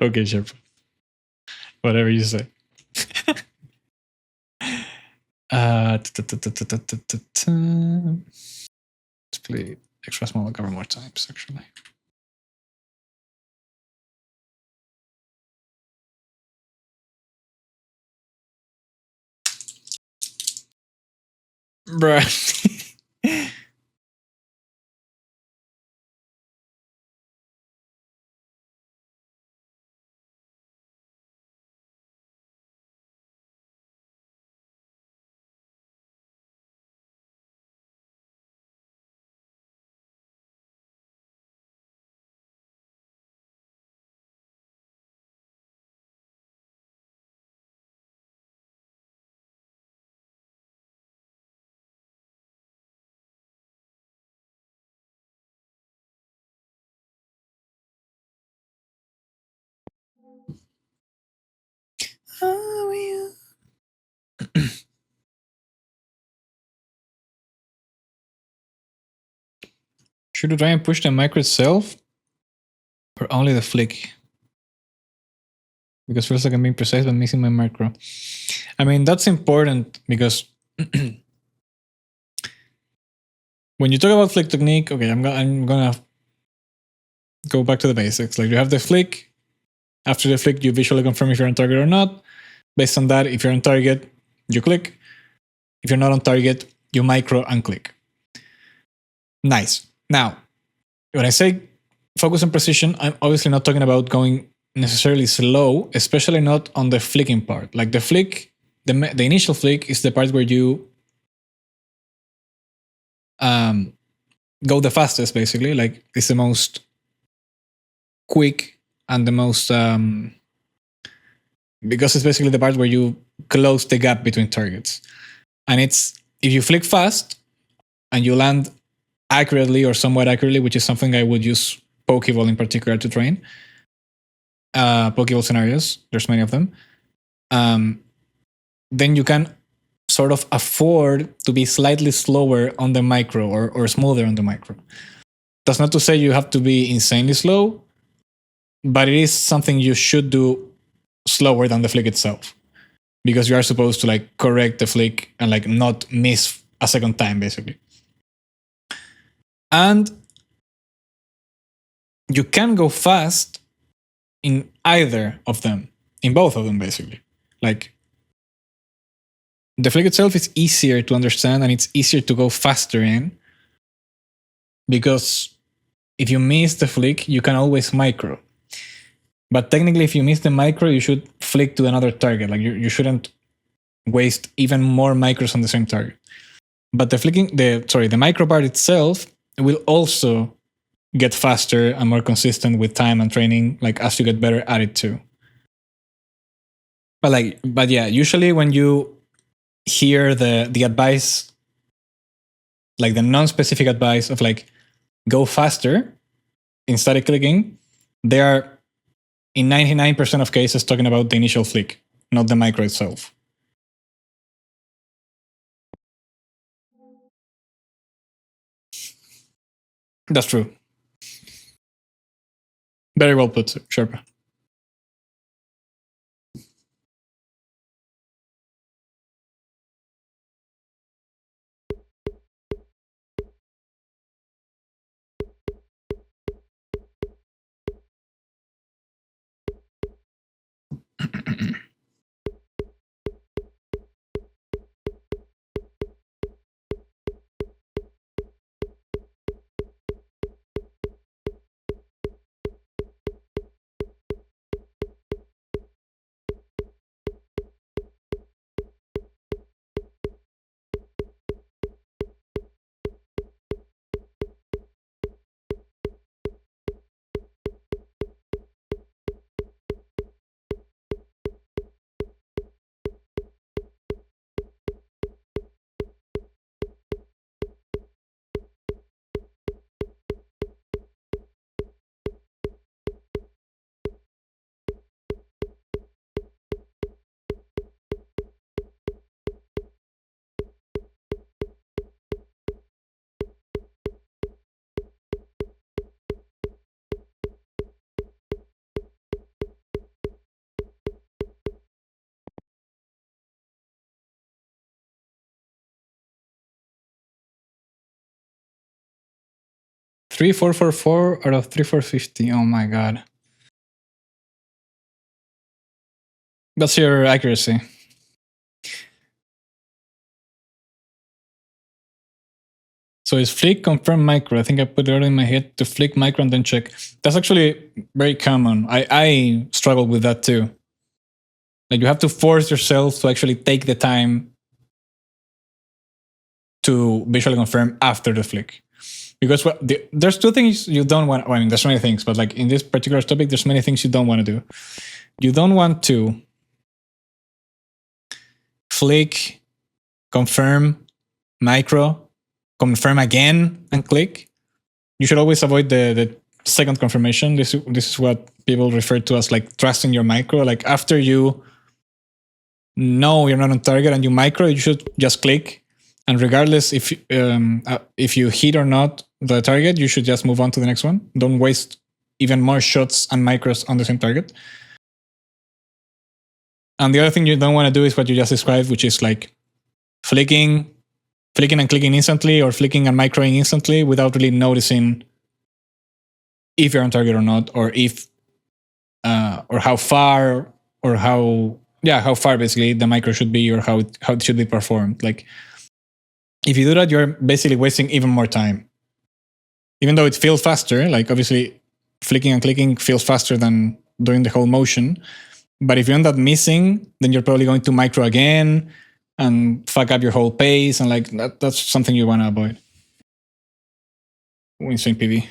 Okay, sure. Whatever you say. Let's play extra small cover more times, actually. Bruh. Should we try and push the micro itself? Or only the flick? Because feels like I'm being precise but missing my micro. I mean, that's important because when you talk about flick technique, okay, I'm gonna go back to the basics. Like you have the flick. After the flick, you visually confirm if you're on target or not. Based on that, if you're on target, you click. If you're not on target, you micro and click. Nice. Now, when I say focus on precision, I'm obviously not talking about going necessarily slow, especially not on the flicking part. Like the flick, the initial flick is the part where you go the fastest, basically. Like it's the most quick and the most because it's basically the part where you close the gap between targets. And it's if you flick fast and you land accurately or somewhat accurately, which is something I would use Pokeball in particular to train. Pokeball scenarios, there's many of them. Then you can sort of afford to be slightly slower on the micro or smoother on the micro. That's not to say you have to be insanely slow, but it is something you should do slower than the flick itself, because you are supposed to like correct the flick and like not miss a second time, basically. And you can go fast in either of them, in both of them, basically. Like the flick itself is easier to understand and it's easier to go faster in, because if you miss the flick, you can always micro. But technically, if you miss the micro, you should flick to another target. Like you shouldn't waste even more micros on the same target. But the micro part itself will also get faster and more consistent with time and training, like as you get better at it too. But yeah, usually when you hear the advice, like the non-specific advice of like go faster instead of clicking, they are in 99% of cases talking about the initial flick, not the micro itself. That's true. Very well put, Sherpa. 3444 out of 3450. Oh my god. That's your accuracy. So it's flick, confirm micro. I think I put it in my head to flick micro and then check. That's actually very common. I struggle with that too. Like you have to force yourself to actually take the time to visually confirm after the flick. Because there's two things you don't want. I mean, there's many things, but like in this particular topic, there's many things you don't want to do. You don't want to flick, confirm, micro, confirm again, and click. You should always avoid the second confirmation. This is what people refer to as like trusting your micro. Like after you know you're not on target and you micro, you should just click. And regardless if you hit or not the target, you should just move on to the next one. Don't waste even more shots and micros on the same target. And the other thing you don't want to do is what you just described, which is like flicking and clicking instantly, or flicking and microing instantly without really noticing if you're on target or not, or if or how far, or how far basically the micro should be, or how it should be performed. Like if you do that, you're basically wasting even more time. Even though it feels faster, like obviously flicking and clicking feels faster than doing the whole motion. But if you end up missing, then you're probably going to micro again and fuck up your whole pace. And like that's something you want to avoid when swing PV.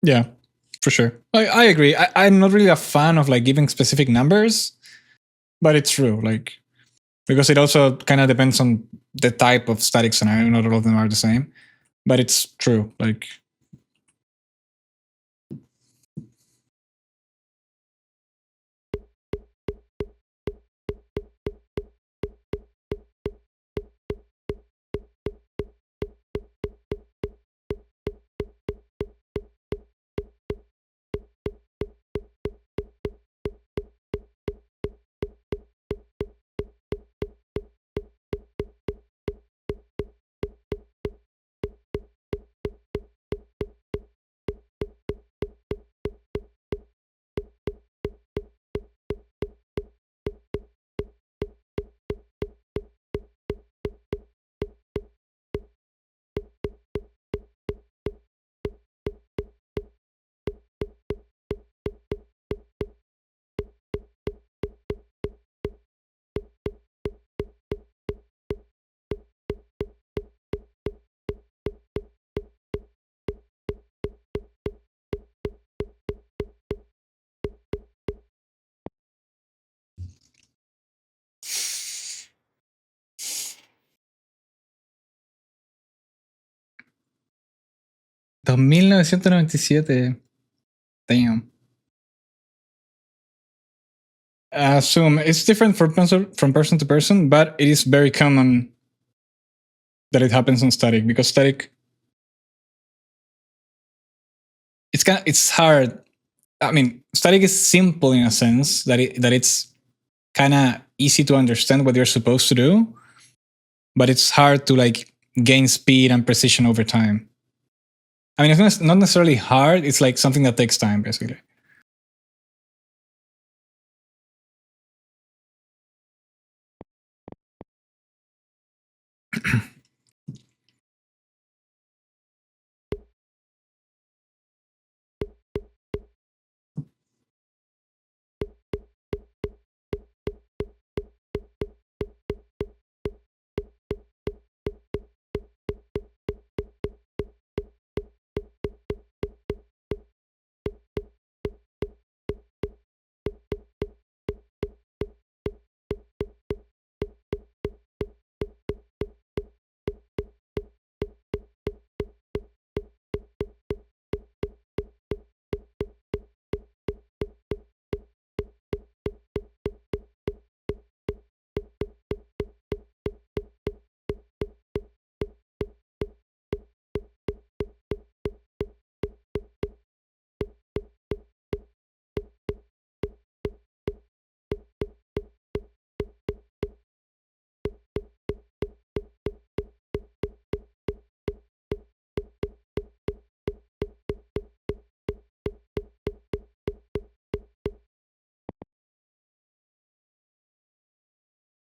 Yeah, for sure. I agree. I'm not really a fan of like giving specific numbers, but it's true. Like because it also kind of depends on the type of static scenario. Not all of them are the same, but it's true. Like the 1997. Damn. Assume it's different from person to person, but it is very common that it happens on static, because static it's hard. I mean, static is simple in a sense that it's kind of easy to understand what you're supposed to do, but it's hard to like gain speed and precision over time. I mean, it's not necessarily hard. It's like something that takes time, basically.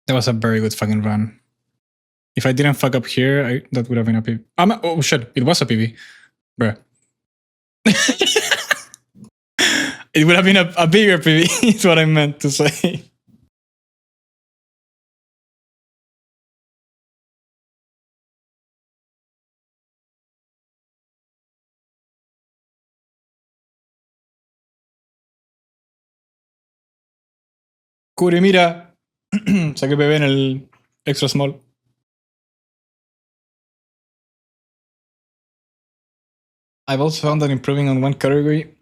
That was a very good fucking run. If I didn't fuck up here, that would have been a PB. Oh shit, it was a PB. Bruh. It would have been a bigger PB, is what I meant to say. Cubre, mira. Saqué PB en el extra small. I've also found that improving on one category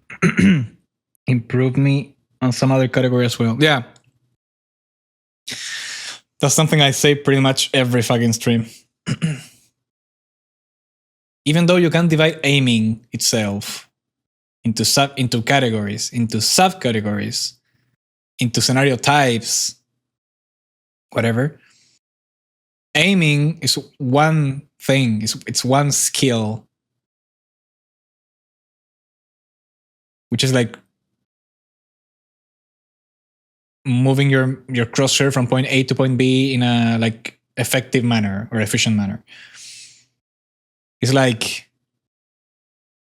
improved me on some other category as well. Yeah. That's something I say pretty much every fucking stream. Even though you can divide aiming itself into categories, into subcategories, into scenario types, whatever, aiming is one thing, it's one skill, which is like moving your crosshair from point A to point B in a like effective manner or efficient manner. It's like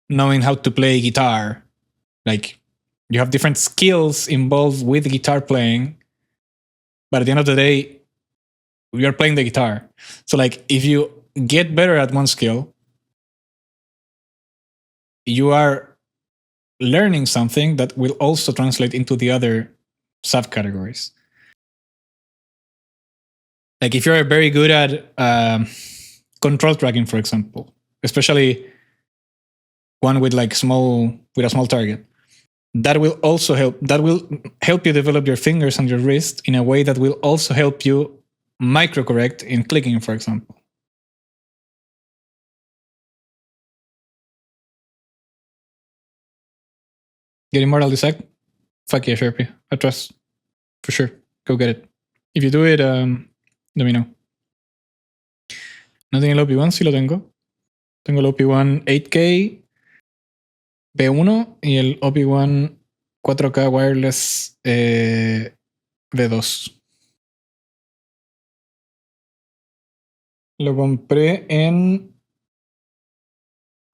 knowing how to play guitar. Like you have different skills involved with guitar playing, but at the end of the day, you're playing the guitar. So like if you get better at one skill, you are learning something that will also translate into the other subcategories. Like if you're very good at control tracking, for example, especially one with like a small target, that will also help you develop your fingers and your wrist in a way that will also help you microcorrect in clicking, for example. Get Immortal this act? Fuck yeah, Sharpie. I trust. For sure. Go get it. If you do it, let me know. No tenía el OP1, sí lo tengo. Tengo el OP1 8K B1 y el OP1 4K wireless B2. Lo compré en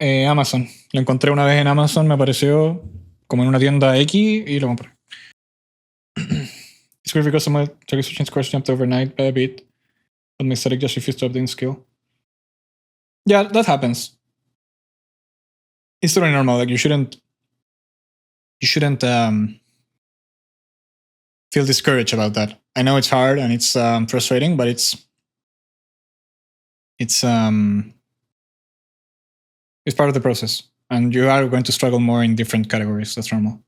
Amazon. Lo encontré una vez en Amazon, me apareció como en una tienda X y lo compré. It's weird because my target switching scores jumped overnight by a bit, but my static just refused to update skill. Yeah, that happens. It's totally normal. Like you shouldn't feel discouraged about that. I know it's hard and it's frustrating, but it's part of the process, and you are going to struggle more in different categories. That's normal.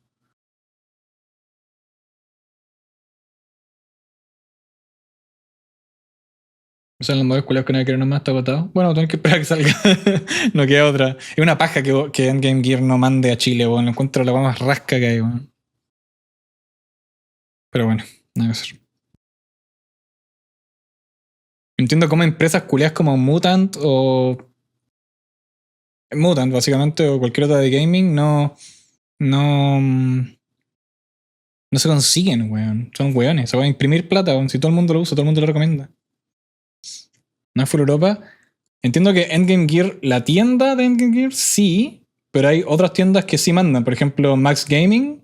Son los modos culiados que no quieren nomás, está agotado. Bueno, tenés que esperar a que salga. No queda otra. Es una paja que Endgame Gear no mande a Chile, weón. Encuentro la más rasca que hay, weón. Pero bueno, nada que hacer. Entiendo cómo empresas culiadas como Mutant o Mutant, básicamente, o cualquier otra de gaming, no se consiguen, weón. Son weones. Se va a imprimir plata, weón. Si todo el mundo lo usa, todo el mundo lo recomienda. No es full Europa. Entiendo que Endgame Gear, la tienda de Endgame Gear, sí, pero hay otras tiendas que sí mandan. Por ejemplo, Max Gaming.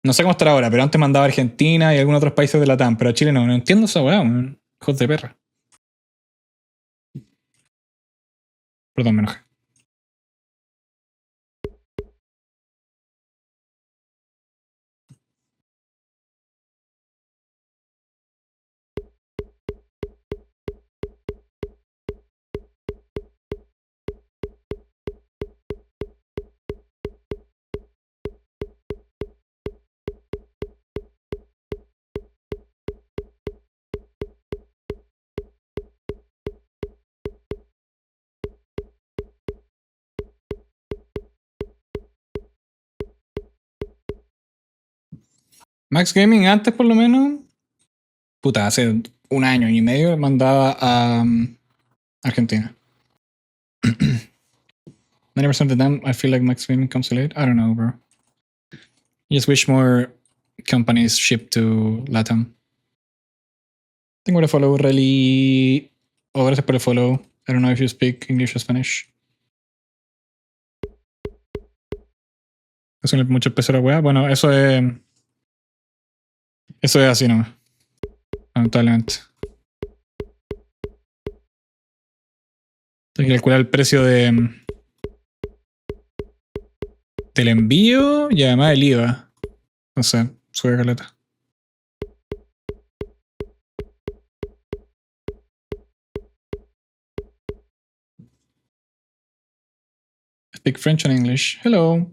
No sé cómo estará ahora, pero antes mandaba a Argentina y algunos otros países de la TAM, pero a Chile no. No entiendo esa weá, weón. Hijos de perra. Perdón, me enojé. Max Gaming antes por lo menos, puta, hace un año y medio mandaba a Argentina. 90% of the time, I feel like Max Gaming comes late. I don't know, bro. I just wish more companies ship to LATAM. Tengo que follow really. Oh, gracias por el follow. I don't know if you speak English or Spanish. Eso mucho el peso de la weá. Bueno, eso es. Eso es así nomás. Lamentablemente. Tengo que calcular el precio del envío y además el IVA. No sé, sube caleta. Speak French and English. Hello.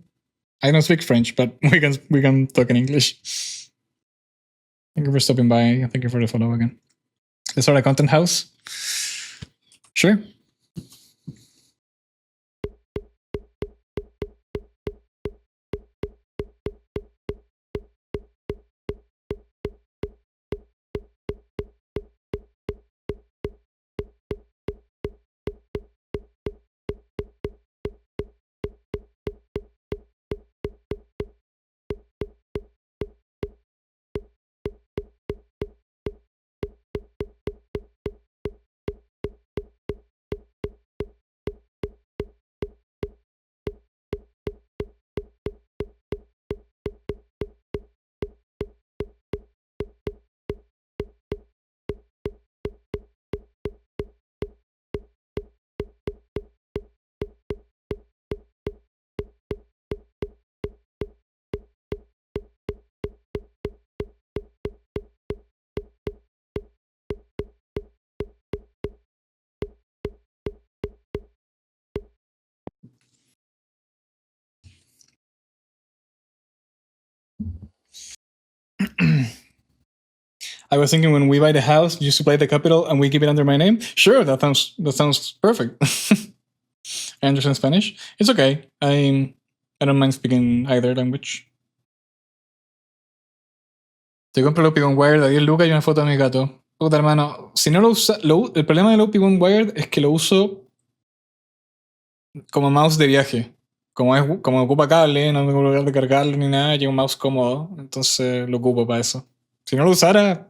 I don't speak French, but we can talk in English. Thank you for stopping by. Thank you for the follow again. Let's start a content house. Sure. I was thinking when we buy the house, you supply the capital and we keep it under my name. Sure, that sounds perfect. I understand Spanish. It's okay. I don't mind speaking either language. Te compro el OP One Wired a 10 lucas y una foto de mi gato. Puta hermano, si no lo usa, el problema del OP One Wired es que lo uso como mouse de viaje. Como ocupa cable, no tengo lugar de cargarlo ni nada, y un mouse cómodo, entonces lo ocupo para eso. Si no lo usara,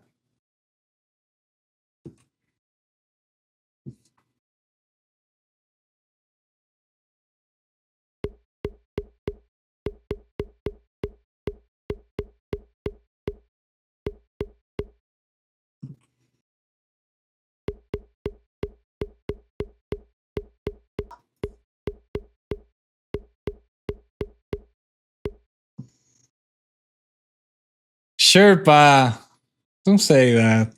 Sherpa, don't say that.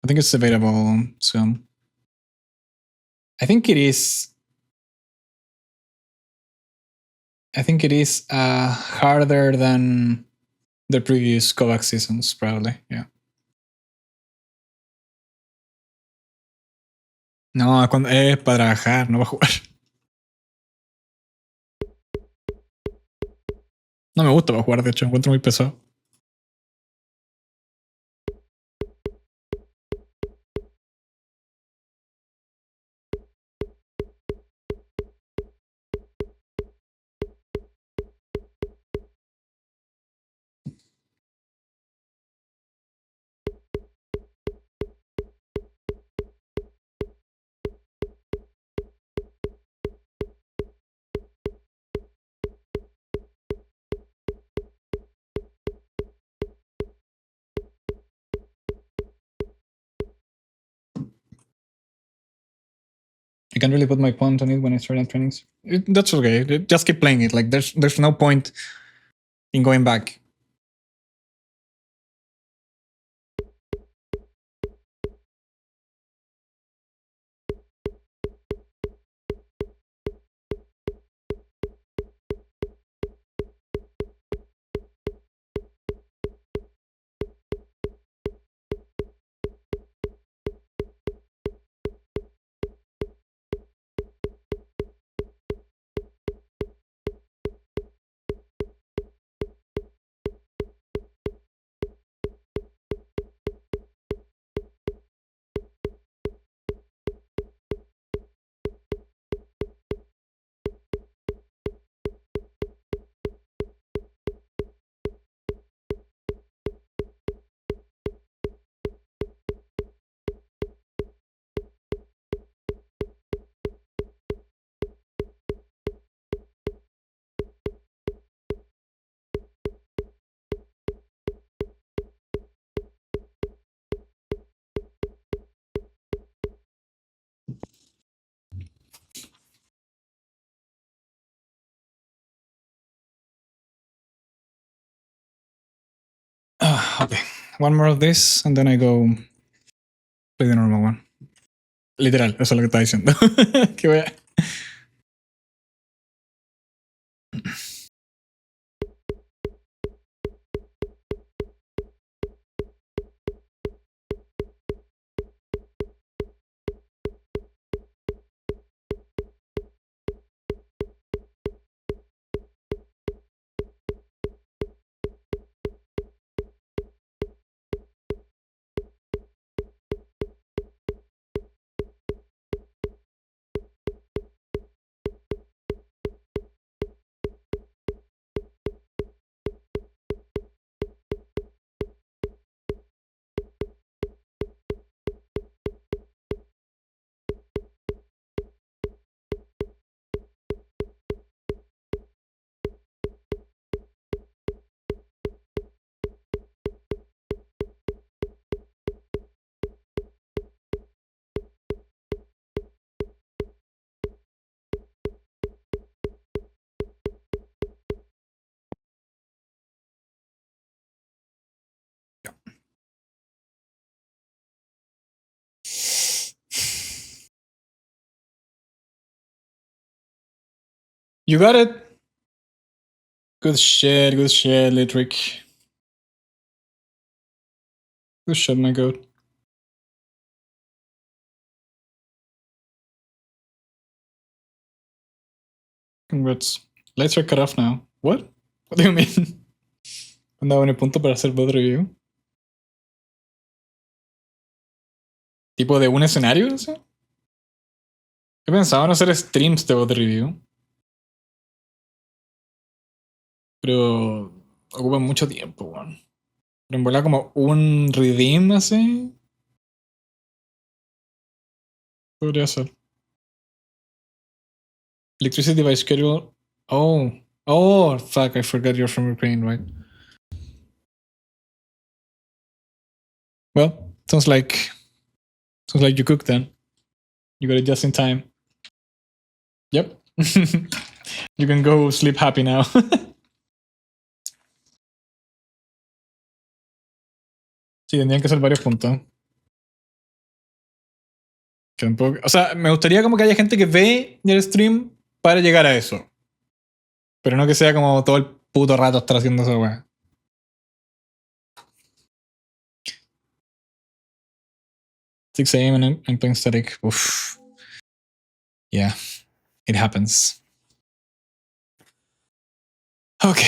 I think it's available soon. I think it is. I think it is harder than the previous Kovac seasons, probably. Yeah. No, es para trabajar, no para jugar. No me gusta para jugar, de hecho, encuentro muy pesado. I can't really put my point on it when I start at trainings. That's okay. Just keep playing it. Like there's no point in going back. Okay, one more of this and then I go play the normal one. Literal, eso es lo que está diciendo. Que voy a... You got it. Good shit, Litrick. Good shit, my goat. Congrats. Lights are cut off now. What? What do you mean? ¿Andaba en el punto para hacer bot review? ¿Tipo de un escenario? ¿Sí? He pensado en hacer streams de bot review. Pero ocupan mucho tiempo, weón. Pero en volar como un redeem así. Podría ser. Electricity by schedule. Oh. Oh, fuck, I forgot you're from Ukraine, right? Well, sounds like you cooked then. You got it just in time. Yep. You can go sleep happy now. Sí, tendrían que ser varios puntos. Que tampoco, o sea, me gustaría como que haya gente que ve el stream para llegar a eso. Pero no que sea como todo el puto rato estar haciendo esa weá. 6 a.m. and I'm playing static. Oof. Yeah, it happens. Okay.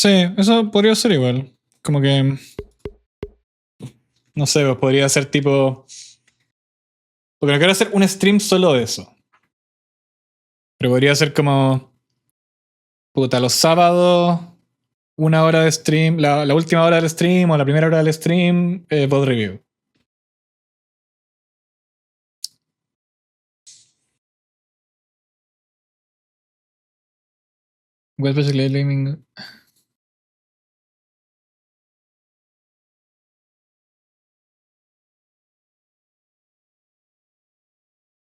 Sí, eso podría ser igual. Como que, no sé, pues podría ser tipo... Porque no quiero hacer un stream solo de eso. Pero podría ser como... Puta, los sábados, una hora de stream, la última hora del stream o la primera hora del stream, pod review. What's basically living...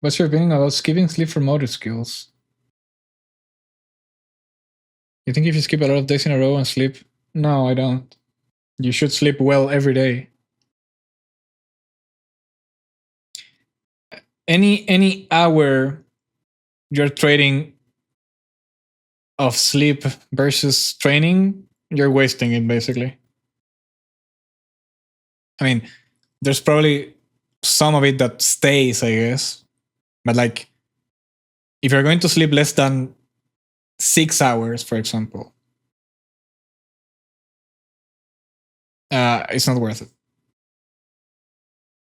What's your opinion about skipping sleep for motor skills? You think if you skip a lot of days in a row and sleep? No, I don't. You should sleep well every day. Any hour you're trading of sleep versus training, you're wasting it basically. I mean, there's probably some of it that stays, I guess. But like, if you're going to sleep less than 6 hours, for example, it's not worth it.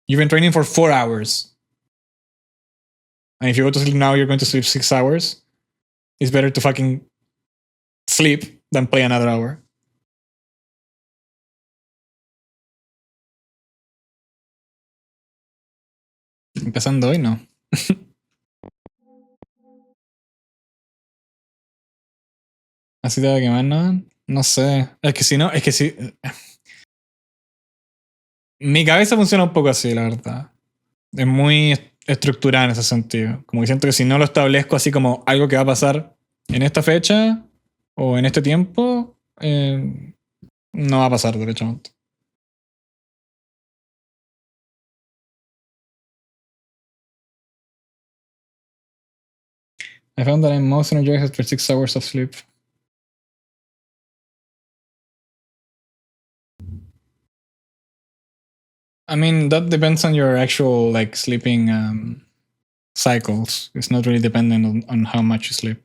You've been training for 4 hours. And if you go to sleep now, you're going to sleep 6 hours. It's better to fucking sleep than play another hour. Empezando hoy, no. Así te va a quemar, ¿no? No sé. Es que si no, es que si. Mi cabeza funciona un poco así, la verdad. Es muy estructurada en ese sentido. Como que siento que si no lo establezco así como algo que va a pasar en esta fecha o en este tiempo, no va a pasar, derechamente. I found that I'm most energized after 6 hours of sleep. I mean, that depends on your actual like sleeping cycles. It's not really dependent on how much you sleep.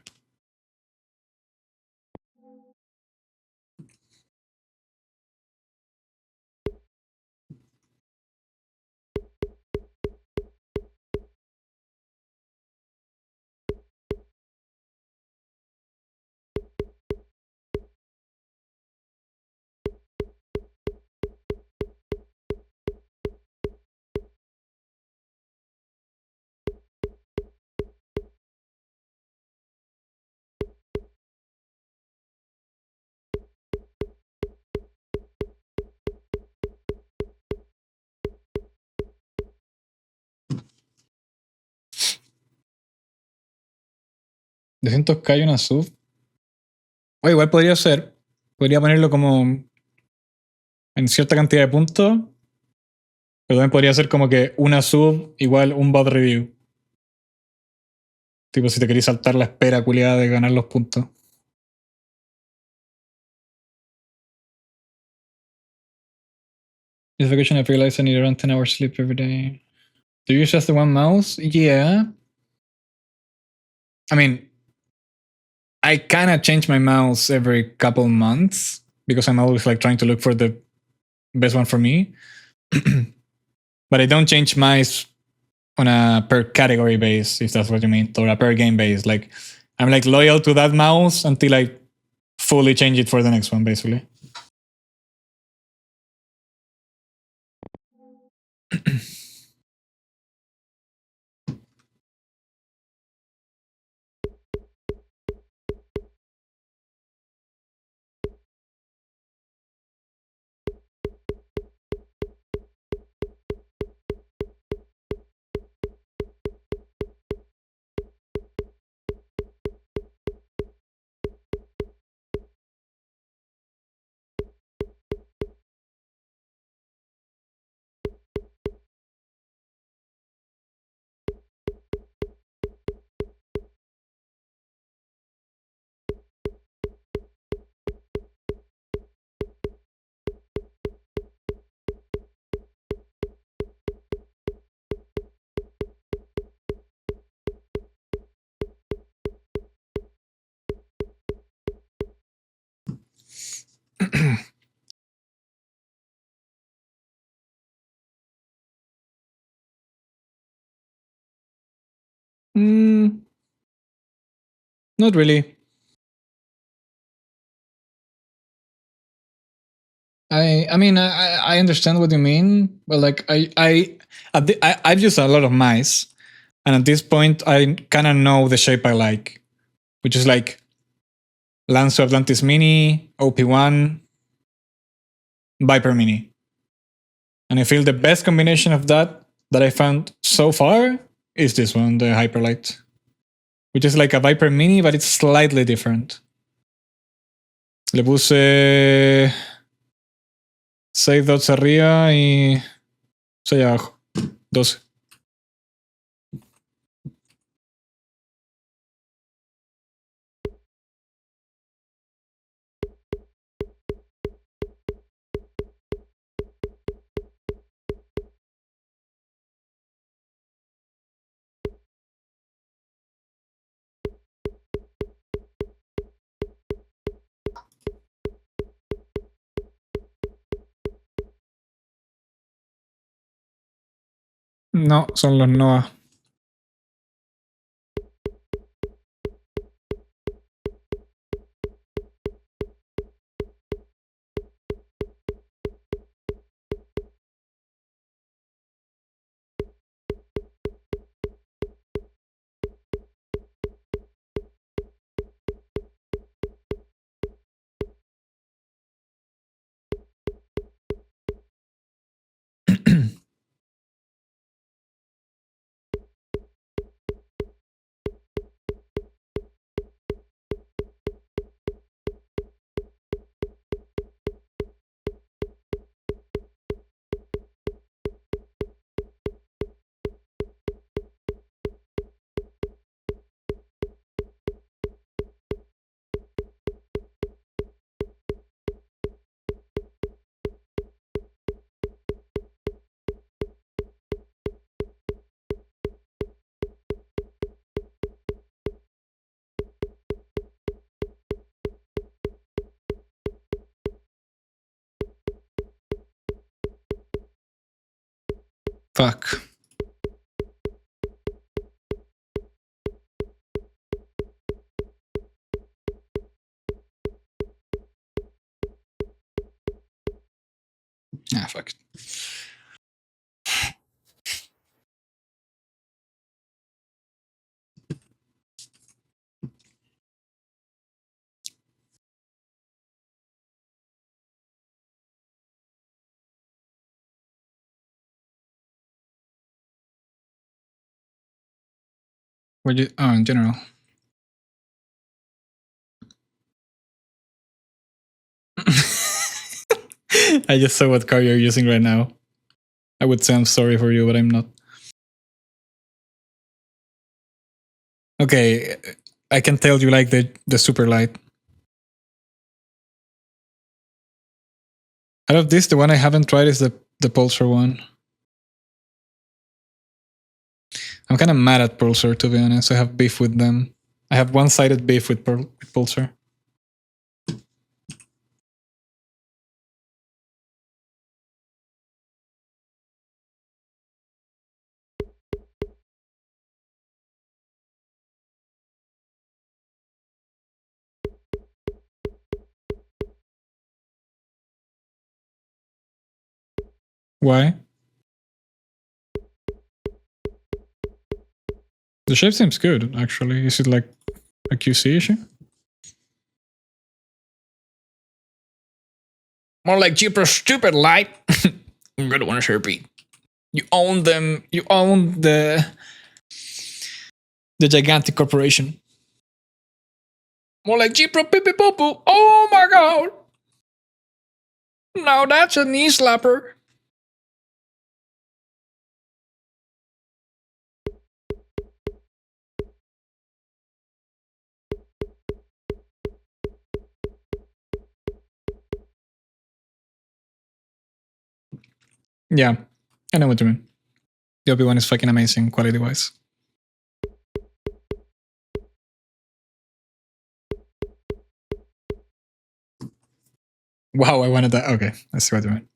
De 200k hay una sub. O igual podría ser. Podría ponerlo como en cierta cantidad de puntos. Pero también podría ser como que una sub igual un bot review. Tipo, si te queréis saltar la espera culiada de ganar los puntos. This vacation I realized I need around 10 hours sleep every day. Do you use just the one mouse? Yeah. I mean, I kind of change my mouse every couple months because I'm always like trying to look for the best one for me. But I don't change mice on a per category base, if that's what you mean, or a per game base. Like, I'm like loyal to that mouse until I fully change it for the next one, basically. Not really. I mean I understand what you mean, but like I've used a lot of mice, and at this point I kind of know the shape I like, which is like Lancer Atlantis Mini, OP1, Viper Mini, and I feel the best combination of that I found so far is this one, the Hyperlight, which is like a Viper Mini, but it's slightly different. Le puse 6 dots arriba y 6 abajo. 12. No, son los Noah. Fuck. Ah, fuck. What you? Oh, in general. I just saw what car you're using right now. I would say I'm sorry for you, but I'm not. Okay, I can tell you like the super light. Out of this, the one I haven't tried is the Pulsar one. I'm kind of mad at Pulsar, to be honest. I have beef with them. I have one-sided beef with Pulsar. Why? The shape seems good, actually. Is it like a QC issue? More like cheaper, stupid light. Good one, Sherpy. You own them. You own the gigantic corporation. More like cheaper, pee pee poo poo. Oh my god! Now that's a knee slapper. Yeah, I know what you mean. The OP1 is fucking amazing quality wise. Wow, I wanted that. Okay, I see what you mean.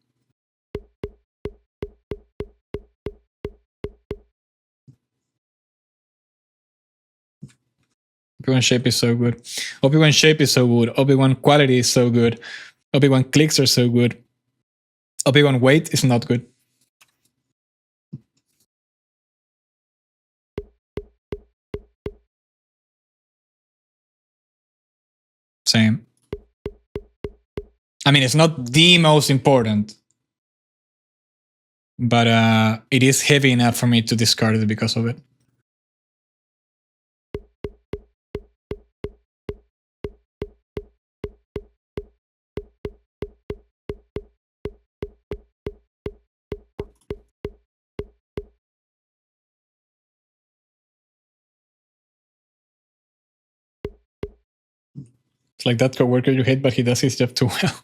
OP1 shape is so good. OP1 shape is so good. OP1 quality is so good. OP1 clicks are so good. OP1 weight is not good. Same. I mean, it's not the most important, but it is heavy enough for me to discard it because of it. It's like that coworker you hate, but he does his job too well.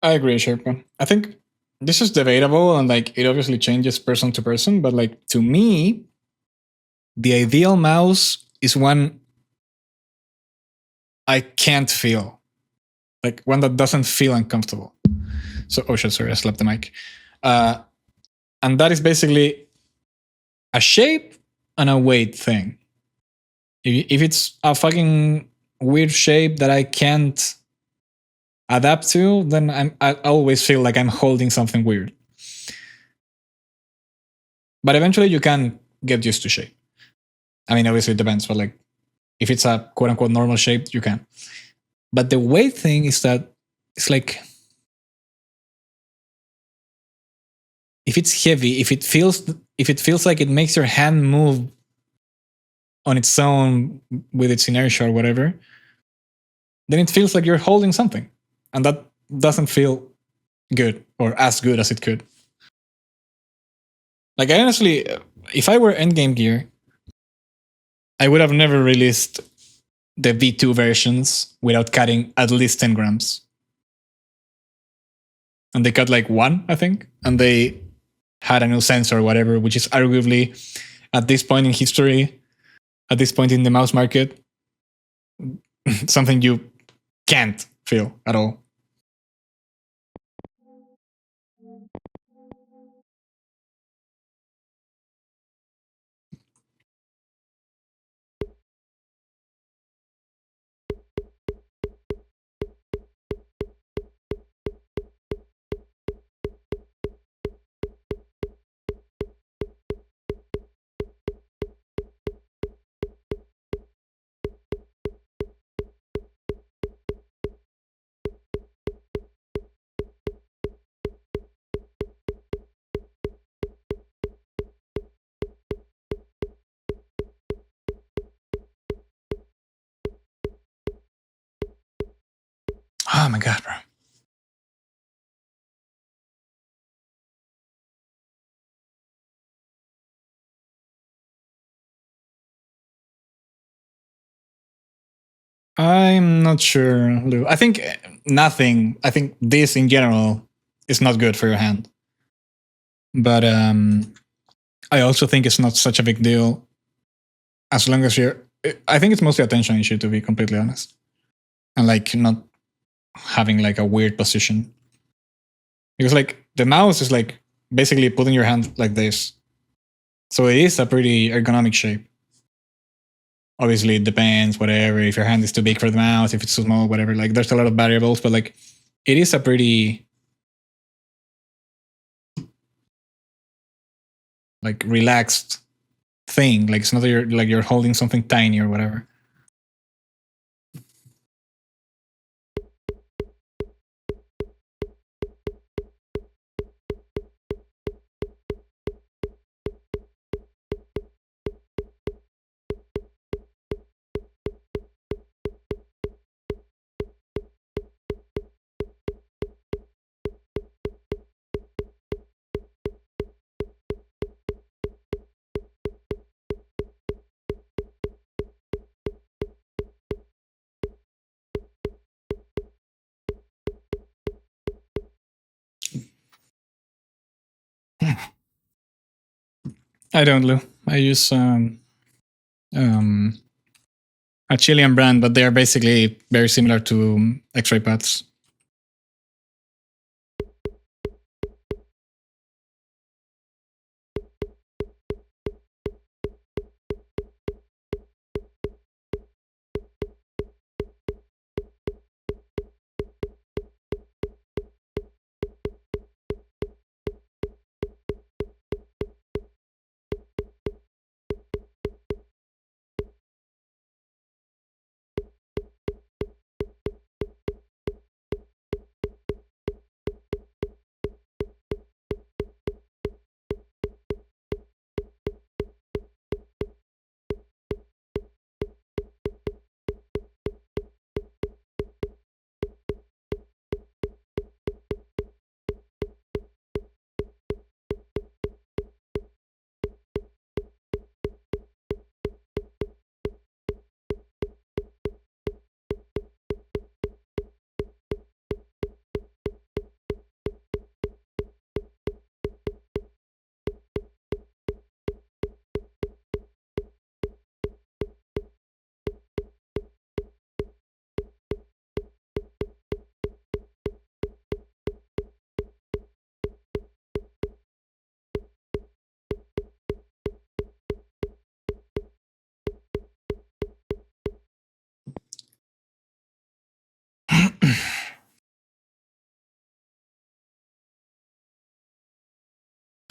I agree, Sherpa. I think this is debatable and like it obviously changes person to person, but like to me, the ideal mouse is one I can't feel. Like one that doesn't feel uncomfortable. So oh shit, sorry, I slapped the mic. And that is basically a shape and a weight thing. If it's a fucking weird shape that I can't adapt to, then I always feel like I'm holding something weird. But eventually you can get used to shape. I mean, obviously it depends, but like if it's a quote unquote normal shape, you can. But the weight thing is that it's like if it's heavy, if it feels like it makes your hand move on its own with its inertia or whatever, then it feels like you're holding something. And that doesn't feel good or as good as it could. Like I honestly, if I were Endgame Gear, I would have never released the V2 versions without cutting at least 10 grams. And they cut like one, I think, and they had a new sensor or whatever, which is arguably at this point in history, at this point in the mouse market, something you can't feel at all. Oh my god, bro. I'm not sure, Lou. I think nothing. I think this in general is not good for your hand. But I also think it's not such a big deal as long as you're. I think it's mostly attention issue, to be completely honest, and like not having like a weird position. Because like the mouse is like basically putting your hand like this, so it is a pretty ergonomic shape. Obviously, it depends, whatever. If your hand is too big for the mouse, if it's too small, whatever. Like there's a lot of variables, but like it is a pretty like relaxed thing. Like it's not that you're holding something tiny or whatever. I don't, Lou. I use um, a Chilean brand, but they are basically very similar to X-ray paths.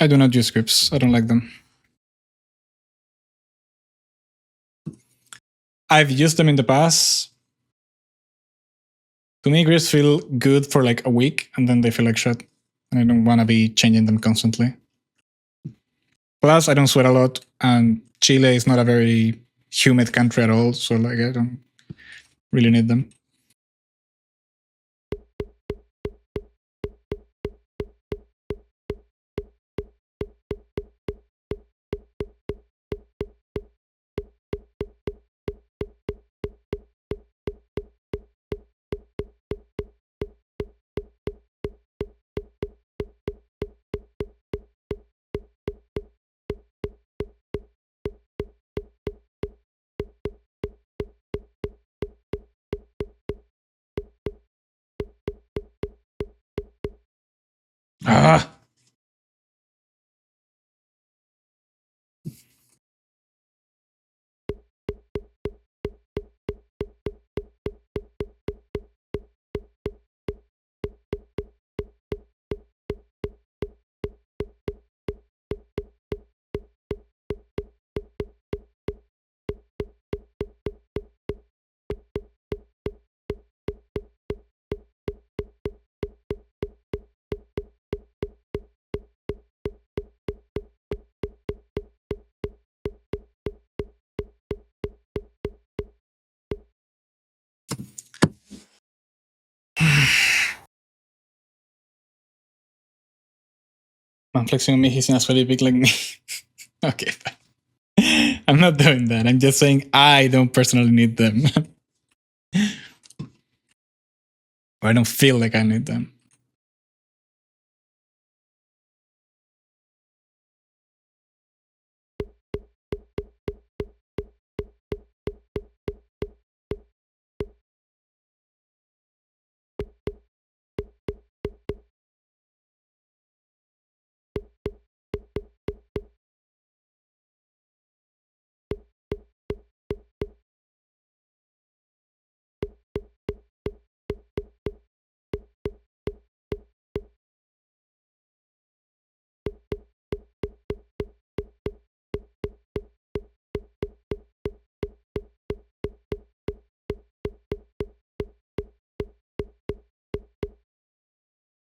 I do not use scripts. I don't like them. I've used them in the past. To me, grids feel good for like a week, and then they feel like shit. And I don't want to be changing them constantly. Plus, I don't sweat a lot, and Chile is not a very humid country at all, so like I don't really need them. Ah, I'm flexing on me. He's not really big like me. Okay, fine. I'm not doing that. I'm just saying I don't personally need them. Or I don't feel like I need them.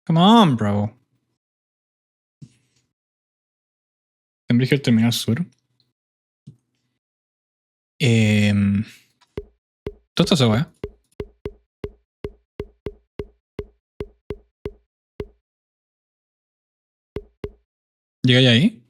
Come on, bro. Tendré que terminar sur. Tú estás agua, ¿eh? Llega ya ahí.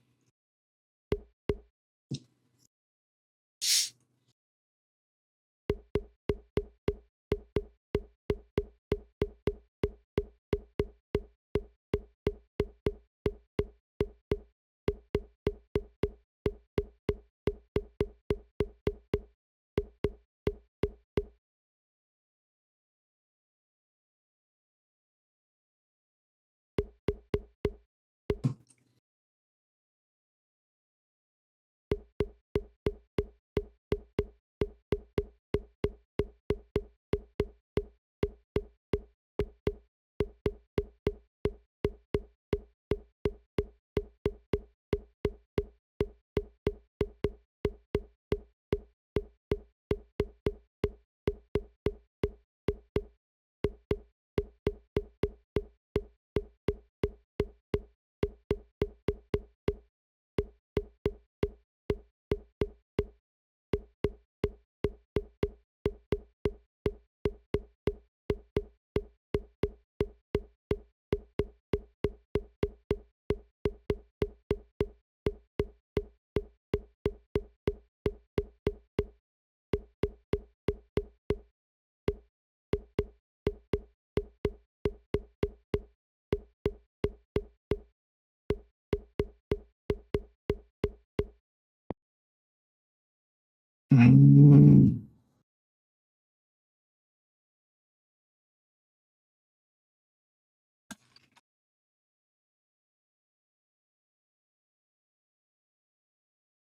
Mm.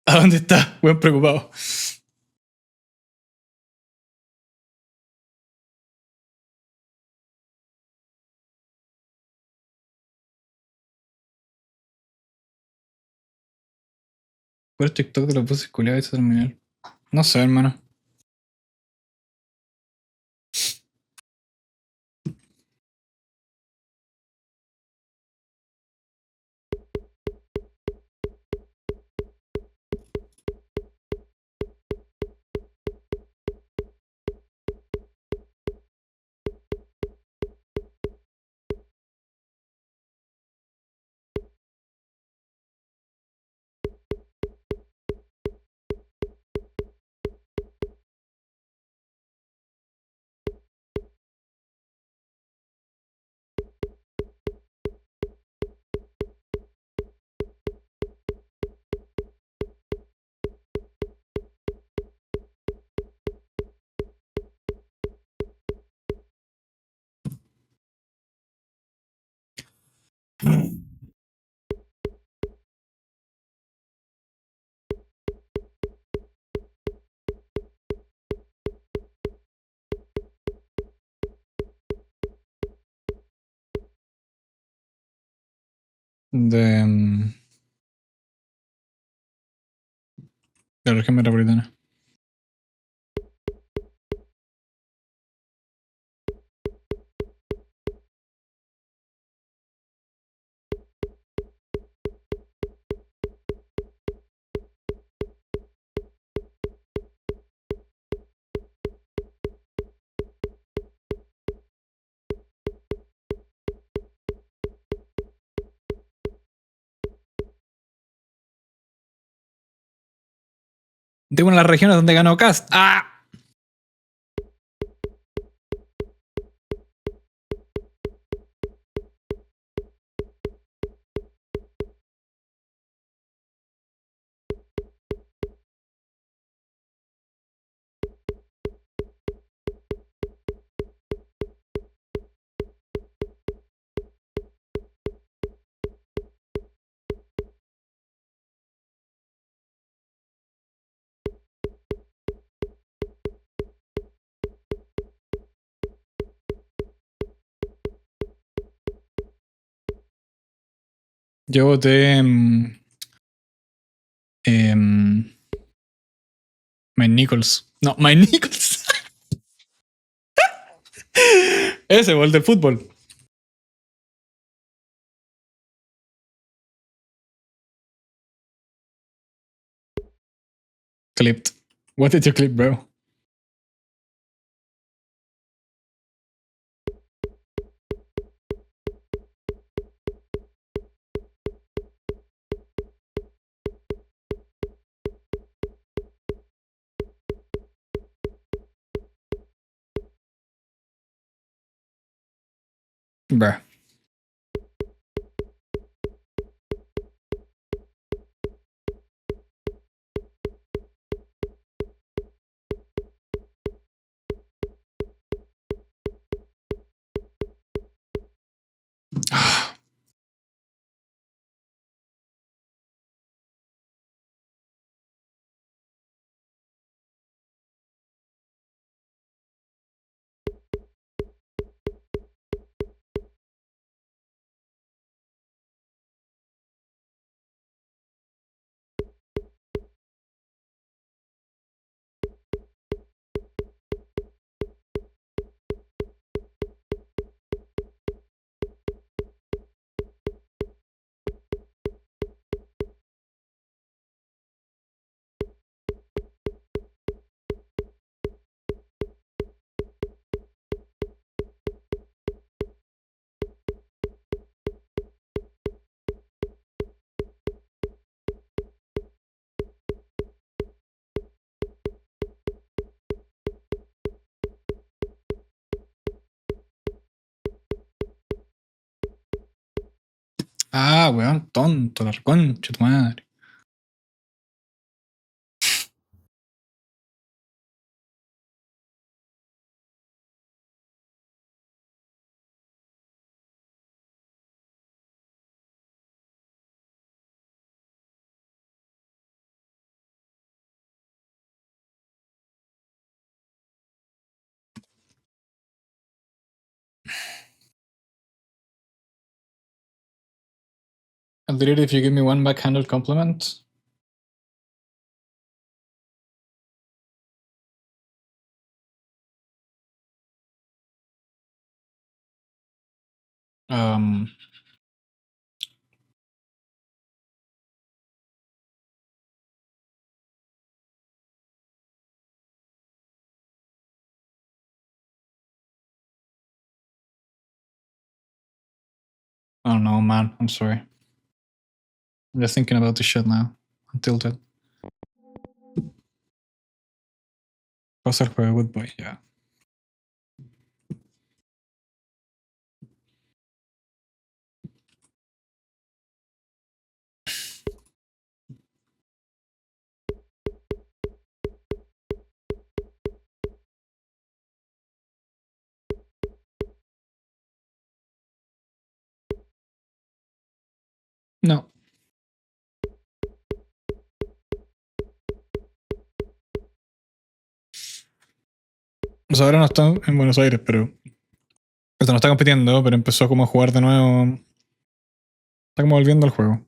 ¿A dónde está? Buen preocupado. ¿Cuál es TikTok de los buses culiados de ese terminal? No sé, hermano. De, de la región metropolitana. De una de las regiones donde ganó Cast. ¡Ah! Yo voté Mike Nichols. No, Mike Nichols. Ese, o el del fútbol. Clipped. What did you clip, bro? Bruh. Ah, weón, tonto, la concha tu madre. I'll delete it if you give me one backhanded compliment. Um, I don't know, man. I'm sorry. I'm just thinking about this shit now. I'm tilted. Pasar for a good boy, yeah. No. O sea, ahora no está en Buenos Aires, pero. O sea, no está compitiendo, pero empezó como a jugar de nuevo. Está como volviendo al juego.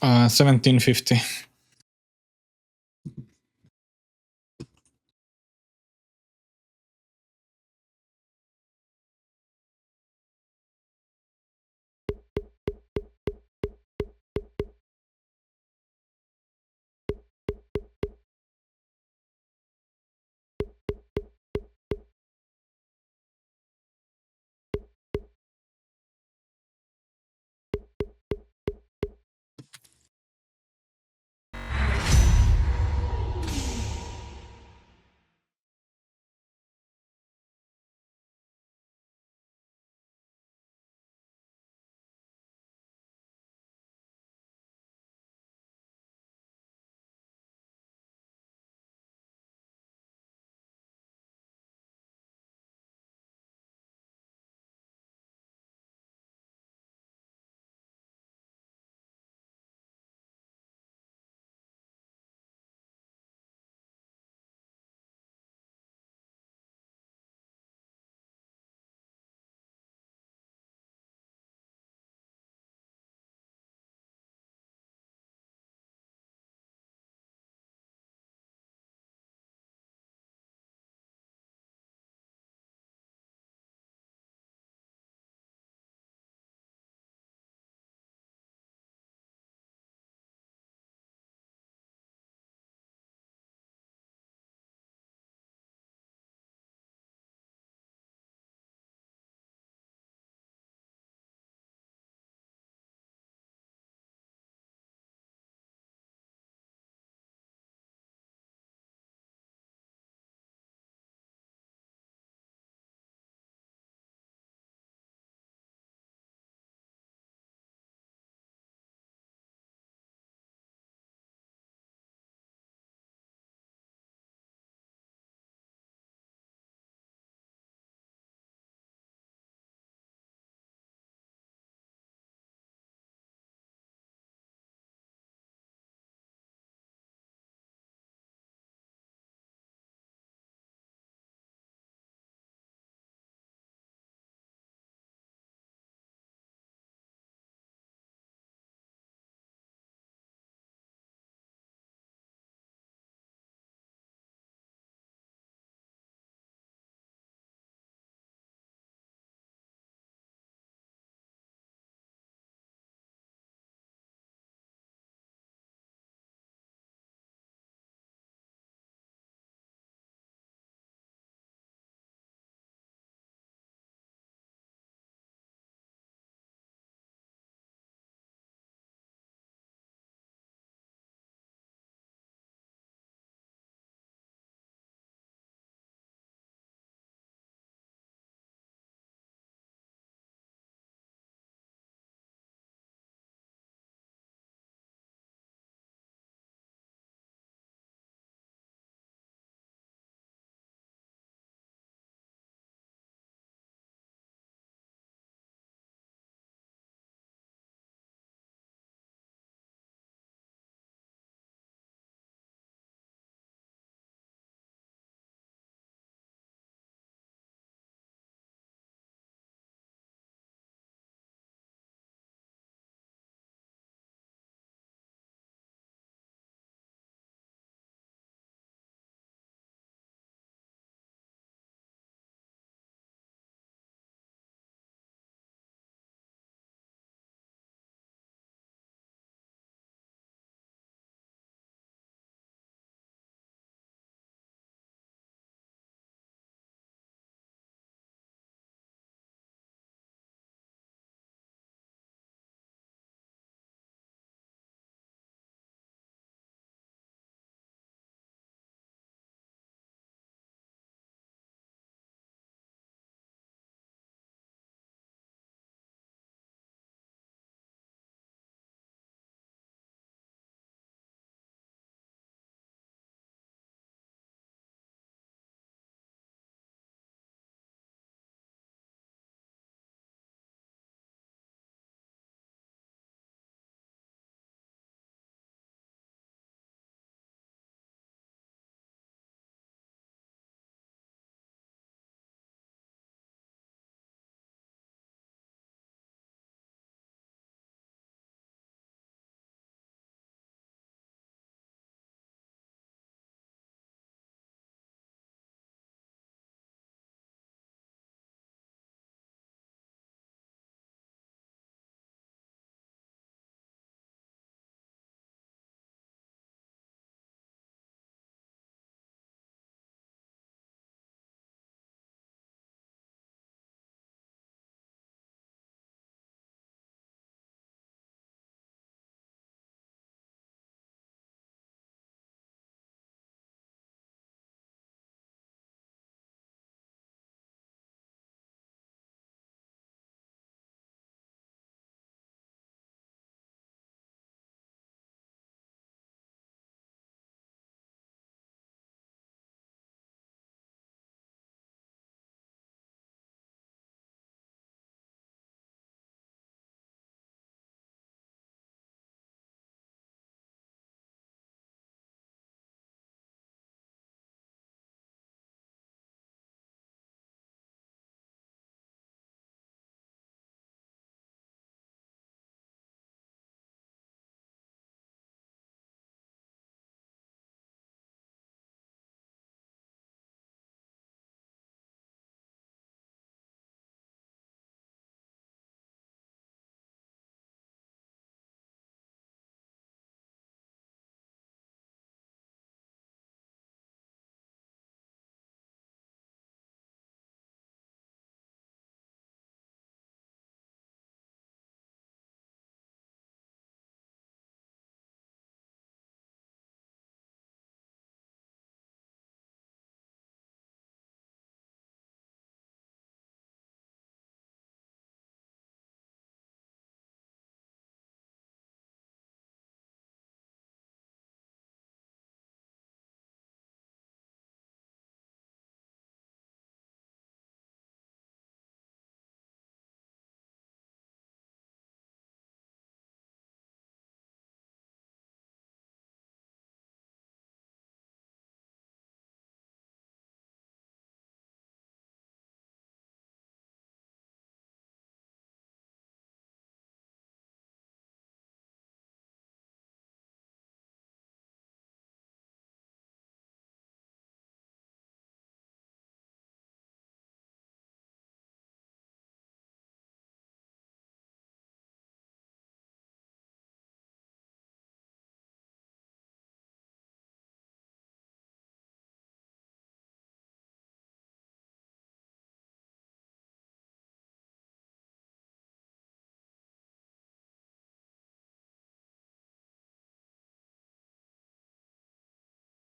Uh, 1750.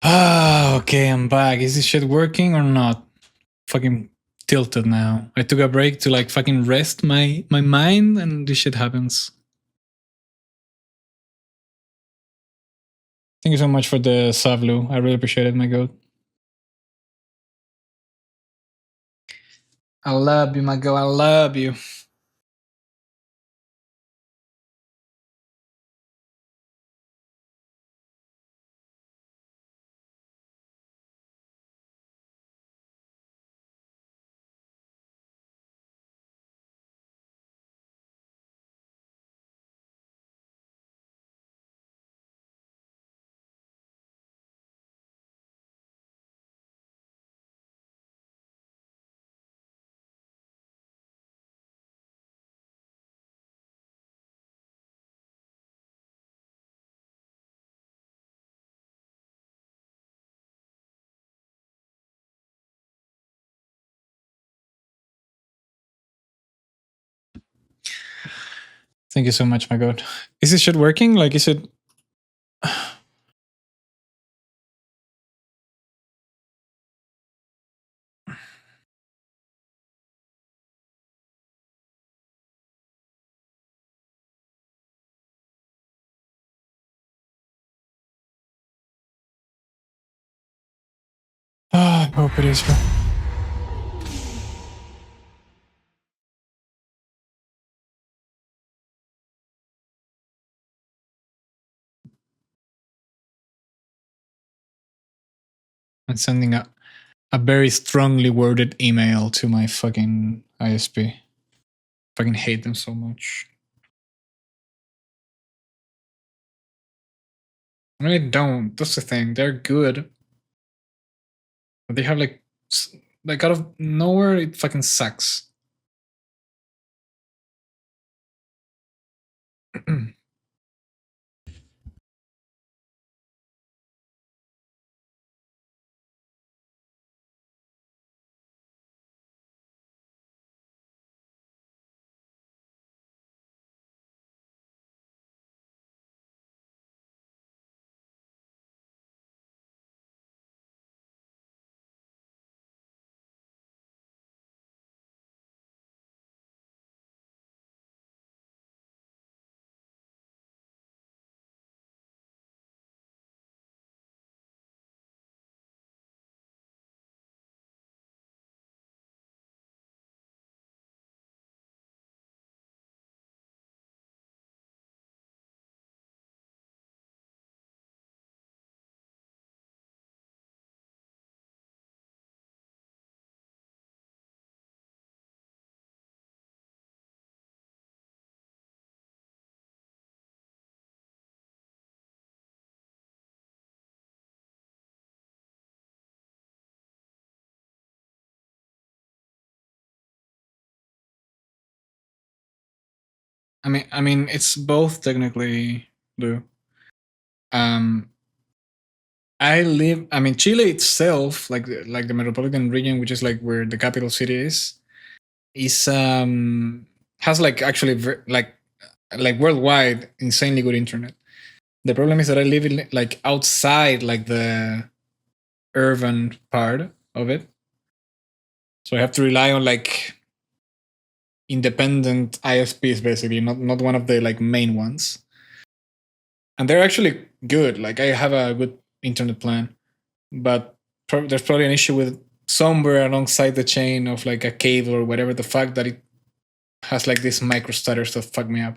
Ah, okay, I'm back. Is this shit working or not? Fucking tilted now. I took a break to like fucking rest my mind, and this shit happens. Thank you so much for the Savlu. I really appreciate it, my god. I love you, my girl. I love you. Thank you so much, my god. Is this shit working? Like, is it? Ah, I hope it is, bro. I'm sending a very strongly worded email to my fucking ISP. Fucking hate them so much. I really don't. That's the thing. They're good, but they have like out of nowhere, it fucking sucks. I mean, it's both technically, Lou. Um, I live. I mean, Chile itself, like the metropolitan region, which is like where the capital city is has like actually like worldwide insanely good internet. The problem is that I live in like outside like the urban part of it, so I have to rely on like independent ISPs basically, not one of the like main ones, and they're actually good. Like I have a good internet plan, but there's probably an issue with somewhere alongside the chain of like a cable or whatever the fuck that it has like these micro stutters that fuck me up.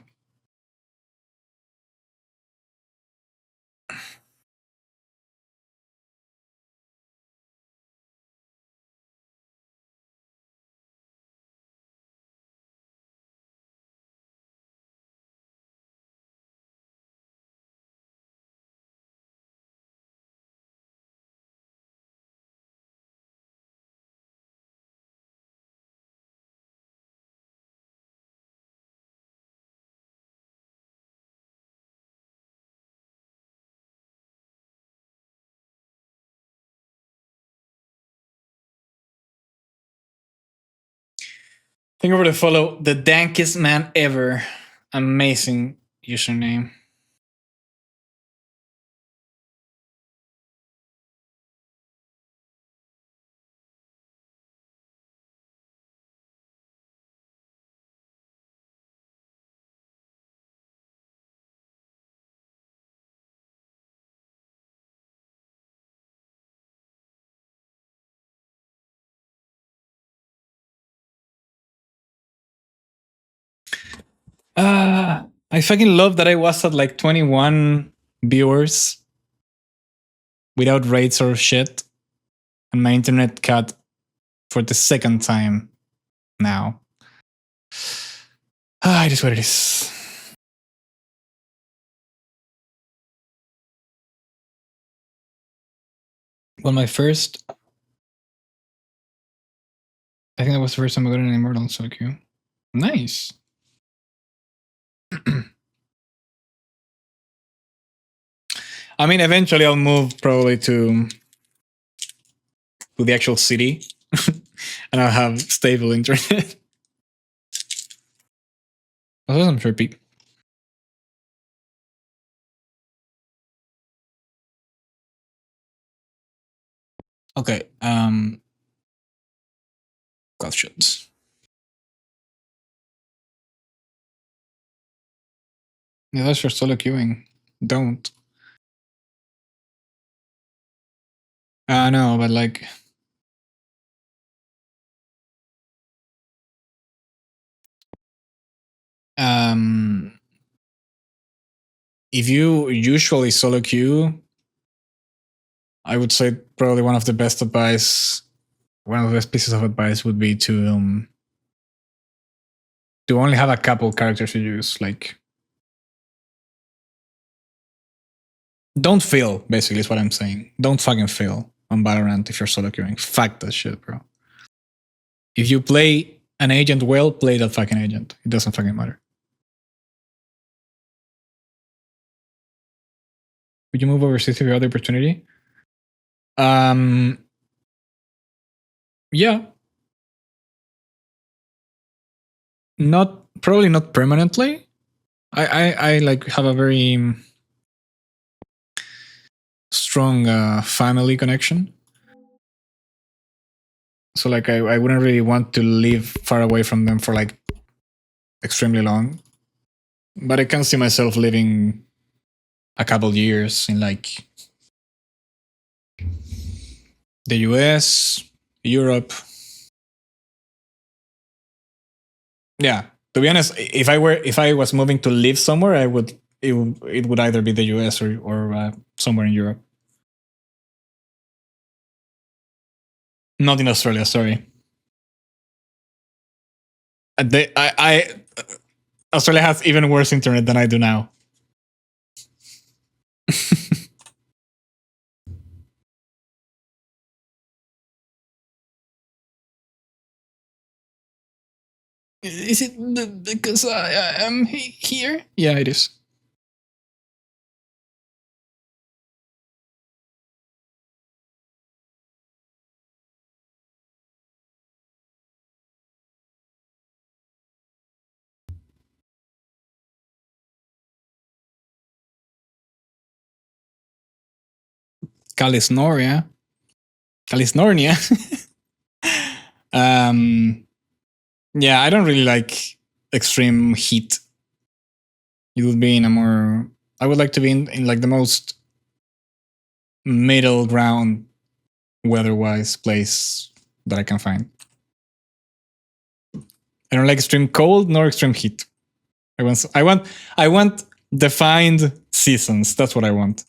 Thank you for the follow. The dankest man ever. Amazing username. I fucking love that I was at like 21 viewers without rates or shit, and my internet cut for the second time now. It is what it is. Well, my first, I think that was the first time I got an immortal in solo queue. Nice. I mean, eventually I'll move probably to the actual city, and I'll have stable internet. That wasn't trippy. Okay. Questions. Yeah, that's for solo queuing. Don't. No, but like, if you usually solo queue, I would say probably one of the best pieces of advice would be to only have a couple characters to use. Like, don't fail. Basically, is what I'm saying. Don't fucking fail on Valorant if you're solo queuing. Fuck that shit, bro. If you play an agent well, play that fucking agent. It doesn't fucking matter. Would you move overseas if you had the opportunity? Yeah. Not probably not permanently. I like have a very strong family connection. So like I wouldn't really want to live far away from them for like extremely long. But I can see myself living a couple years in like the US, Europe. Yeah. To be honest, if I was moving to live somewhere, it would either be the US or somewhere in Europe. Not in Australia, sorry. Australia has even worse internet than I do now. Is it because I am here? Yeah, it is. Calisnoria. Calisnornia. Yeah, I don't really like extreme heat. It would be in a more. I would like to be in like the most middle ground weather-wise place that I can find. I don't like extreme cold nor extreme heat. I want defined seasons. That's what I want.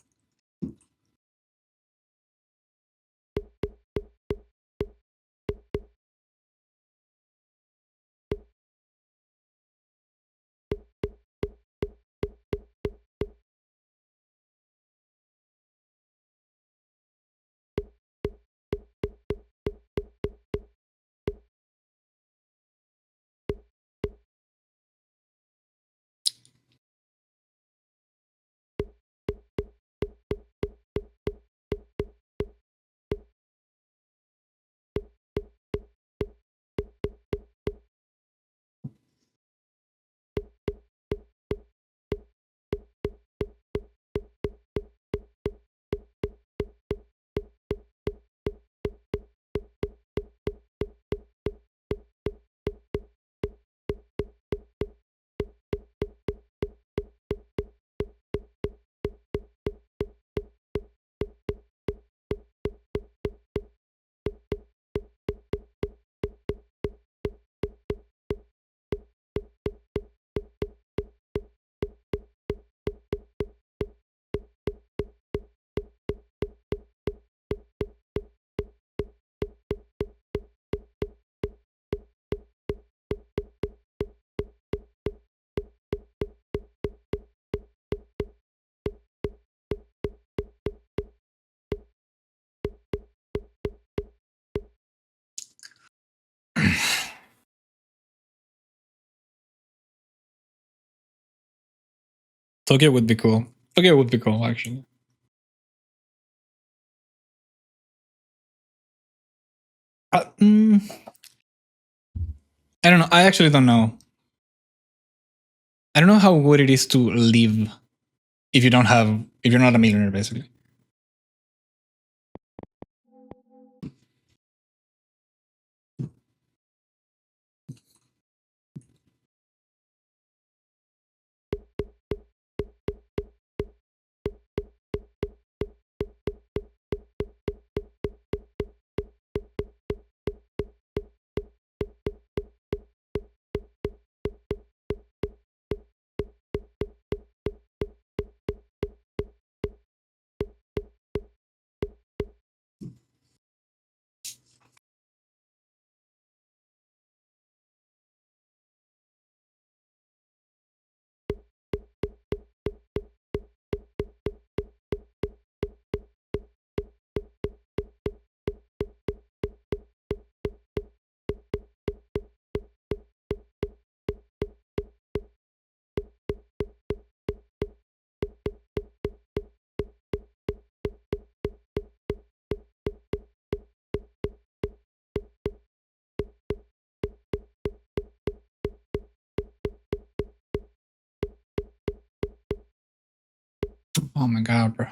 Tokyo would be cool. Tokyo would be cool, actually. Uh, mm, I don't know. I actually don't know. I don't know how good it is to live if you don't have if you're not a millionaire, basically. Oh my god, bro.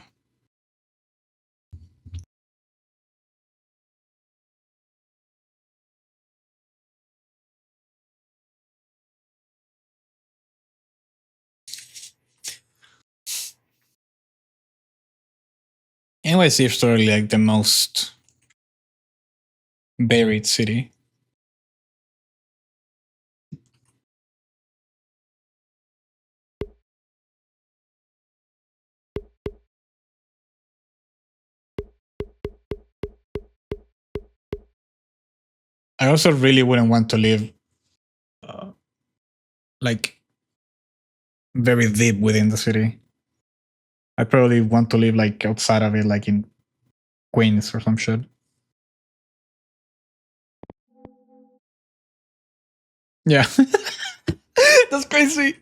NYC is totally like the most buried city. I also really wouldn't want to live uh, like very deep within the city. I probably want to live like outside of it, like in Queens or some shit. Yeah, that's crazy.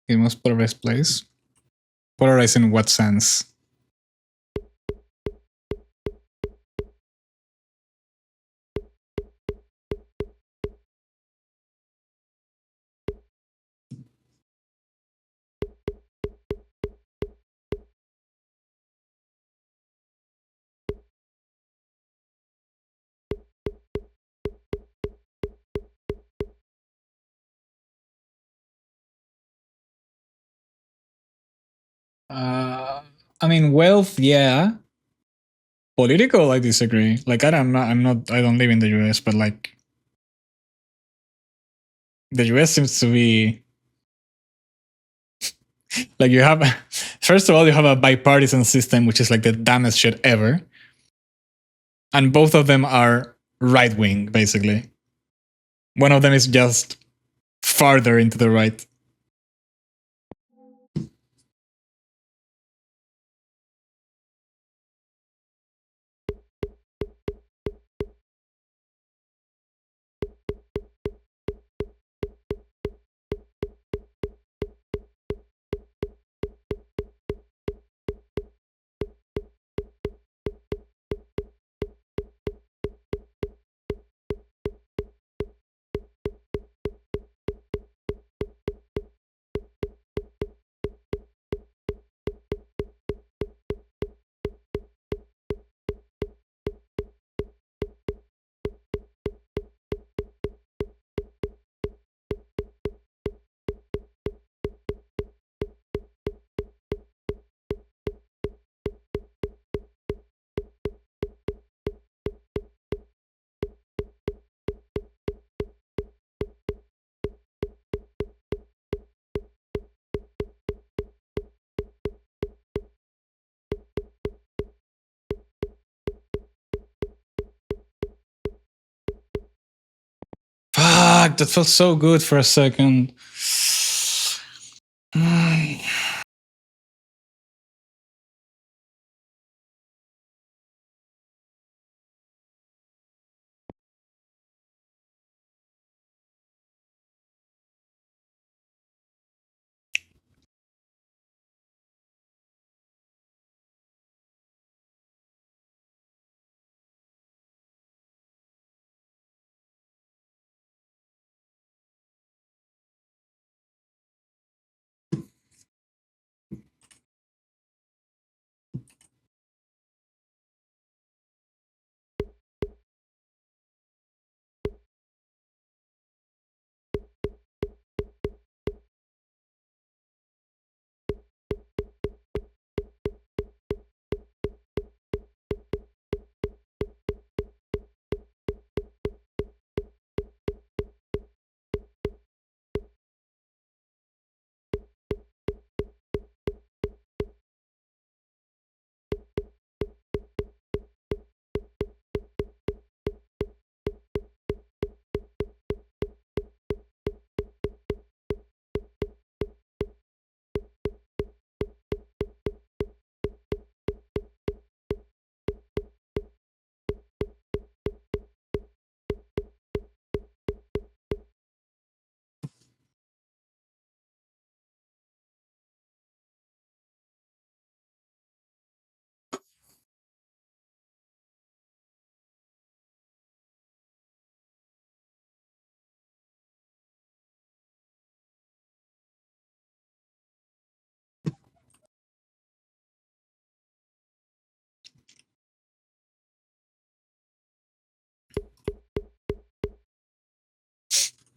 The most polarized place. Polarized in what sense? Uh, I mean, wealth, yeah. Political, I disagree. Like, I don't live in the US, but like, the US seems to be like you have. First of all, you have a bipartisan system, which is like the dumbest shit ever, and both of them are right wing, basically. One of them is just farther into the right. Fuck, that felt so good for a second.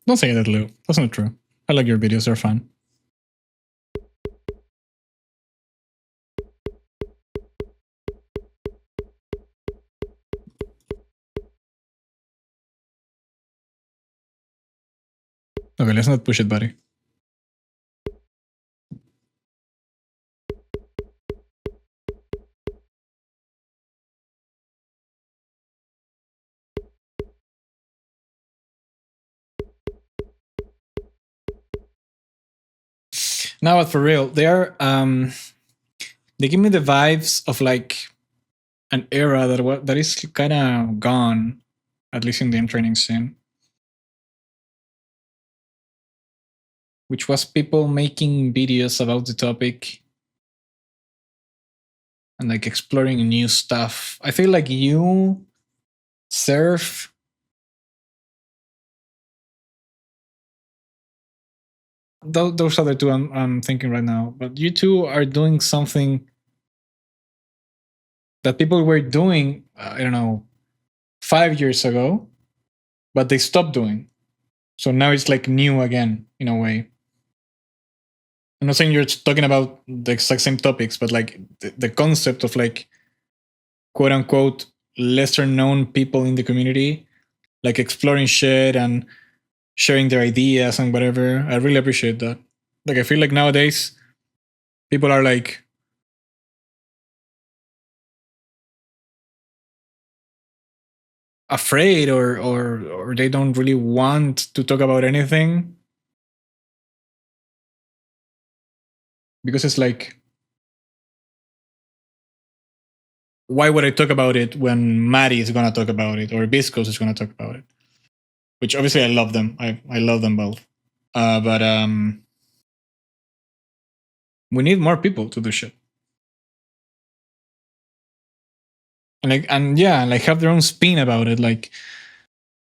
Don't say that, Lou. That's not true. I like your videos, they're fun. Okay, let's not push it, buddy. Now, but for real, they give me the vibes of like an era that is kind of gone, at least in the training scene, which was people making videos about the topic and like exploring new stuff. I feel like you, Surf, those other two I'm thinking right now, but you two are doing something that people were doing, I don't know, 5 years ago, but they stopped doing. So now it's like new again in a way. I'm not saying you're talking about the exact same topics, but like the concept of like quote unquote lesser known people in the community, like exploring shit and sharing their ideas and whatever. I really appreciate that. Like I feel like nowadays people are like afraid or they don't really want to talk about anything because it's like, why would I talk about it when Maddie is gonna talk about it or Biscos is gonna talk about it? Which obviously I love them. I love them both. But we need more people to do shit. And yeah, like have their own spin about it, like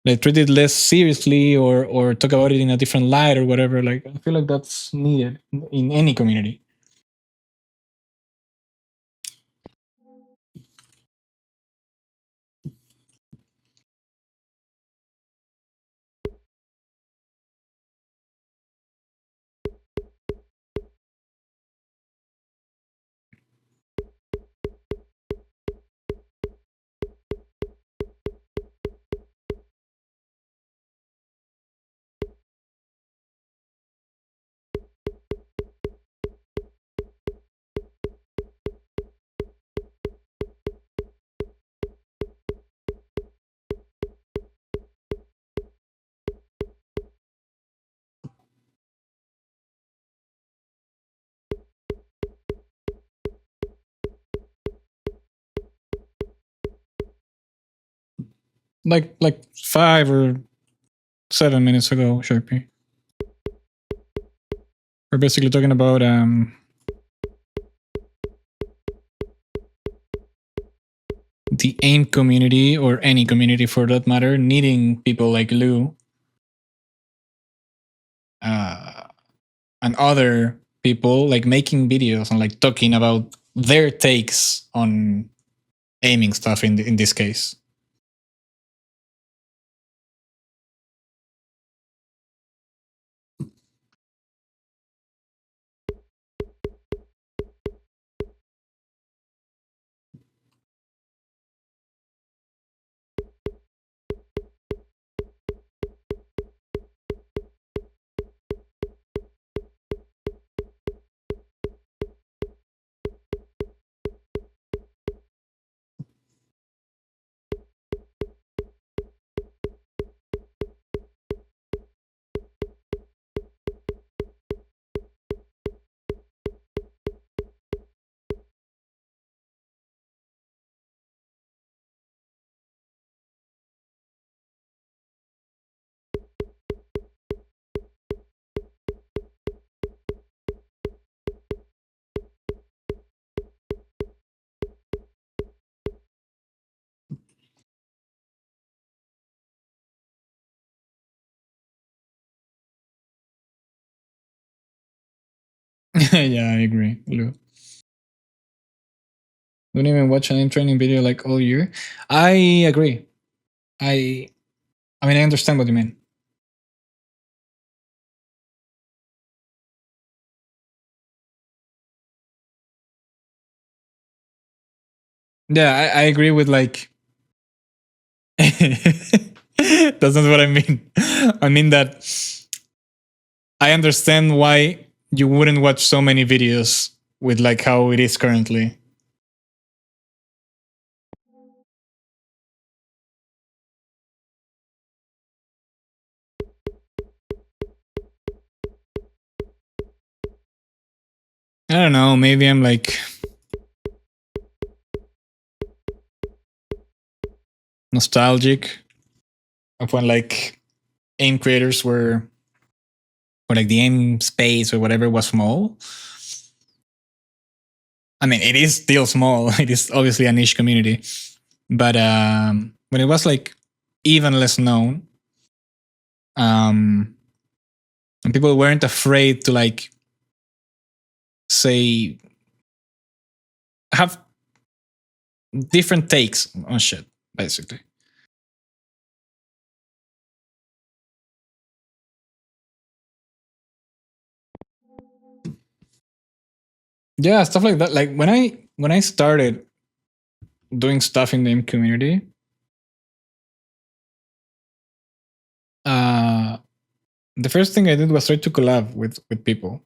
treat it less seriously or talk about it in a different light or whatever. Like I feel like that's needed in any community. like 5 or 7 minutes ago, Sharpie. We're basically talking about the AIM community, or any community for that matter, needing people like Lou uh, and other people like making videos and like talking about their takes on aiming stuff in this case. Yeah, I agree, Lou. Don't even watch an aim training video like all year. I agree. I I mean, I understand what you mean. Yeah, I agree with like. That's not what I mean. I mean that I understand why you wouldn't watch so many videos with like how it is currently. I don't know. Maybe I'm like nostalgic of when like aim creators were, or like the aim space or whatever was small. I mean, it is still small. It is obviously a niche community, but when it was like even less known, um, and people weren't afraid to like say have different takes on shit, basically. Yeah, stuff like that. Like when I started doing stuff in the aim community, uh, the first thing I did was try to collab with people,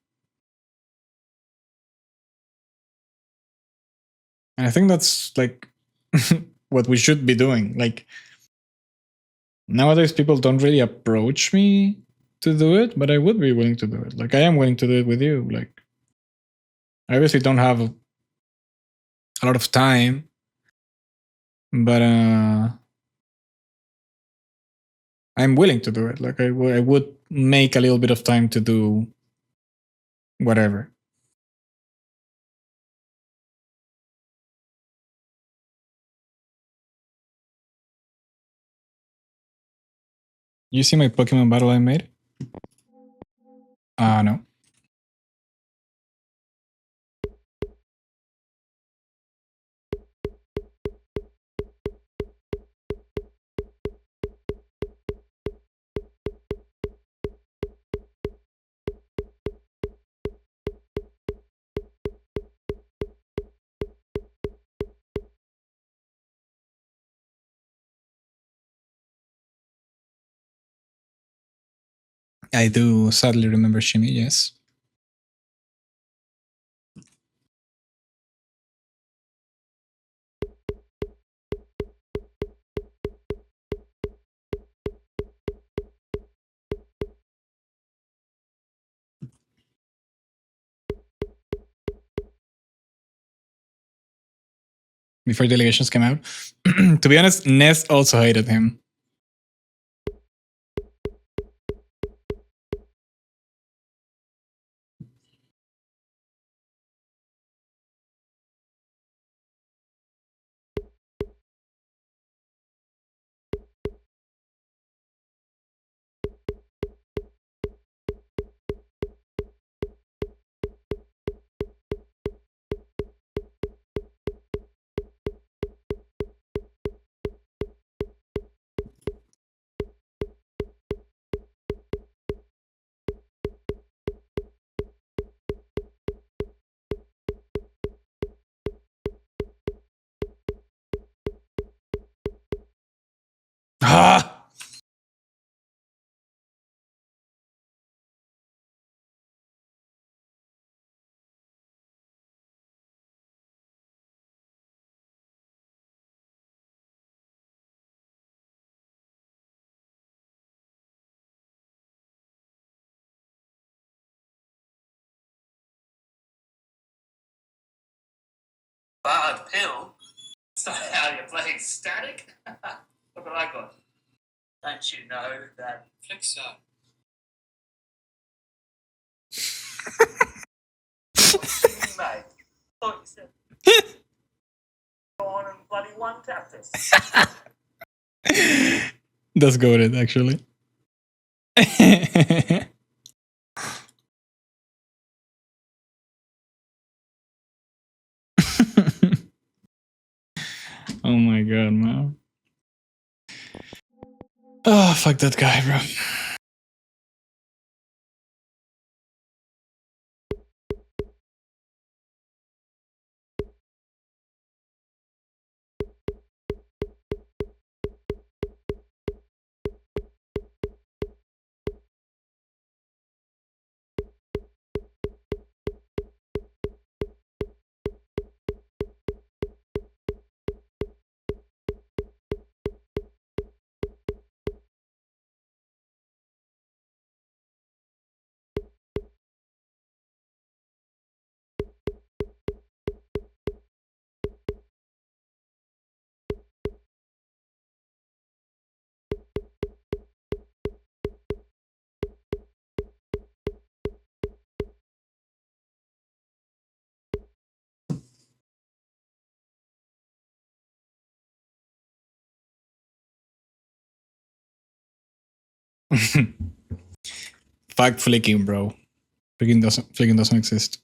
and I think that's like what we should be doing. Like nowadays, people don't really approach me to do it, but I would be willing to do it. Like I am willing to do it with you. Like I obviously don't have a lot of time, but I'm willing to do it. Like I would make a little bit of time to do whatever. You see my Pokemon battle I made? No. I do sadly remember Shimi, yes. Before delegations came out. To be honest, Ness also hated him. Bad pill? That's not how you're playing Static. Look what I got. Don't you know that Fixer? Mate, thought you said go on and bloody one tap this. That's goated, actually. Oh my god, man. Oh, fuck that guy, bro. Fuck flicking, bro. Flicking doesn't exist.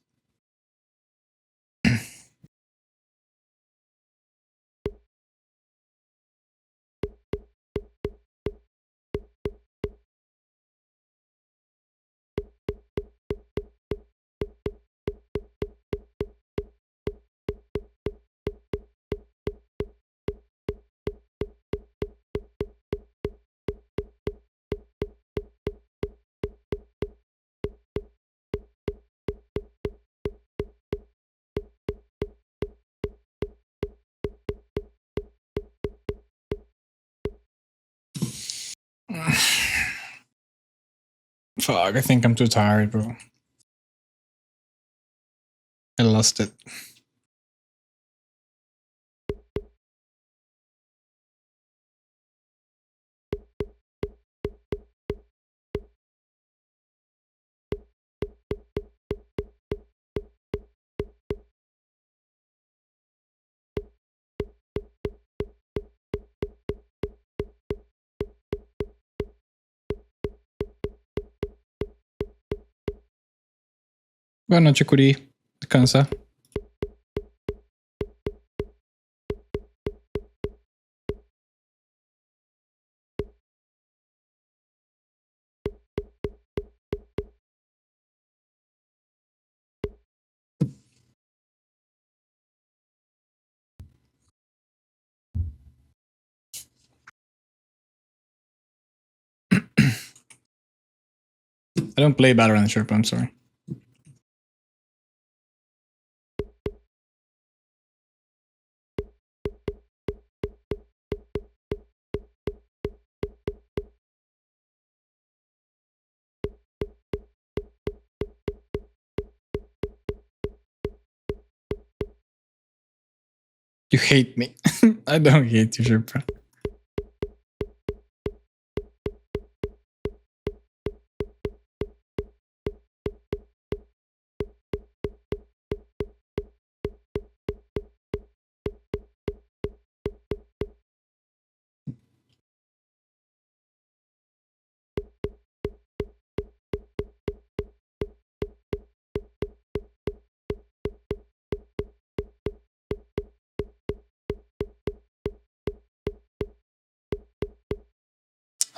Fuck, I think I'm too tired, bro. I lost it. Buenas noches, Curi. Descansa. I don't play Valorant, Sherpa, I'm sorry. You hate me. I don't hate you, Sherpa.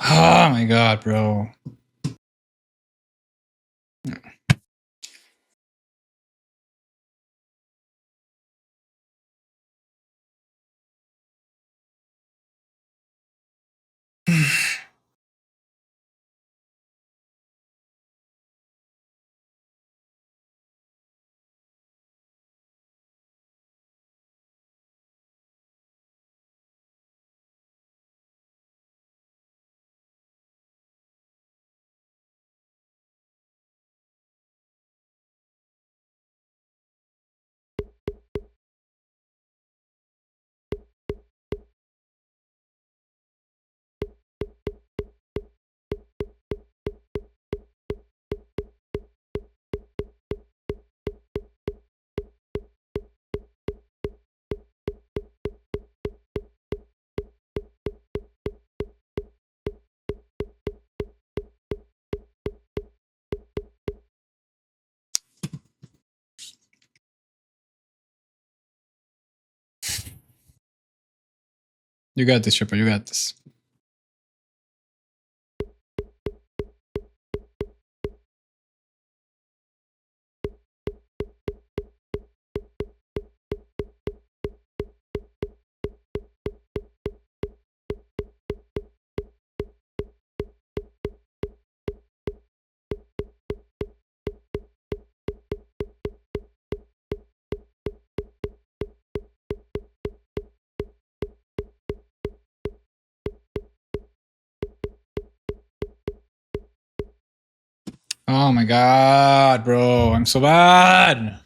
Oh my god, bro. You got this, Shepard. You got this. Oh my god, bro. I'm so bad.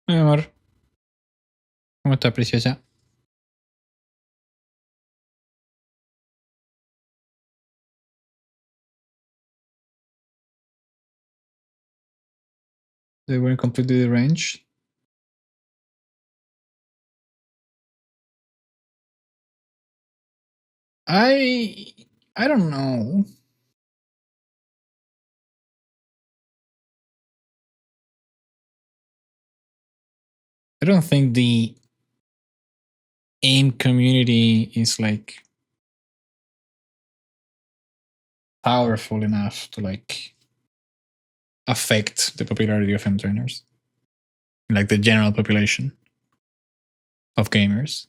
Mi amor, ¿cómo está, preciosa? They weren't completely deranged. I I don't know. I don't think the AIM community is like powerful enough to like affect the popularity of AIM trainers, like the general population of gamers.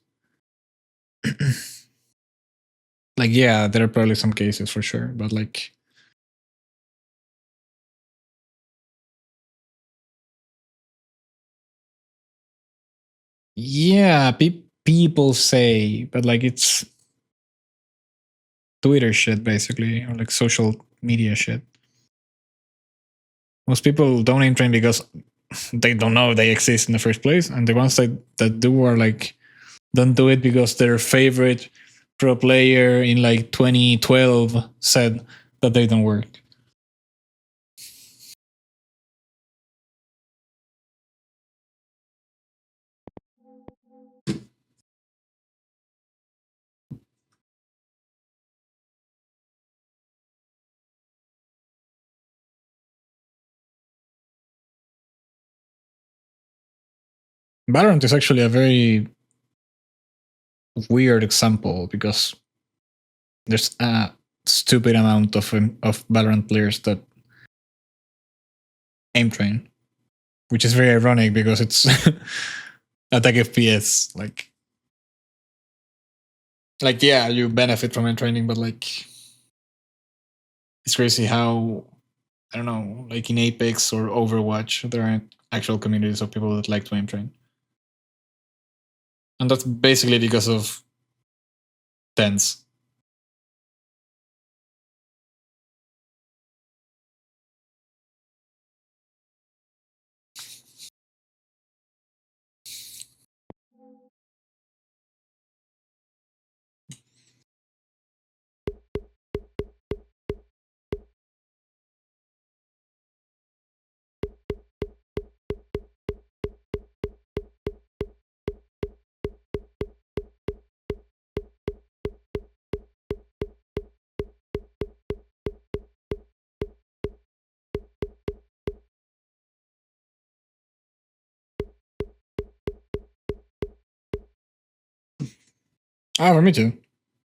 Like, yeah, there are probably some cases for sure, but like, yeah, people say, but like it's Twitter shit basically, or like social media shit. Most people don't aim train because they don't know they exist in the first place, and the ones that do are like don't do it because their favorite pro player in like 2012 said that they don't work. Valorant is actually a very weird example because there's a stupid amount of Valorant players that aim train, which is very ironic because it's attack FPS. Like yeah, you benefit from aim training, but like it's crazy how I don't know, like in Apex or Overwatch, there aren't actual communities of people that like to aim train, and that's basically because of tens. Ah, for me too,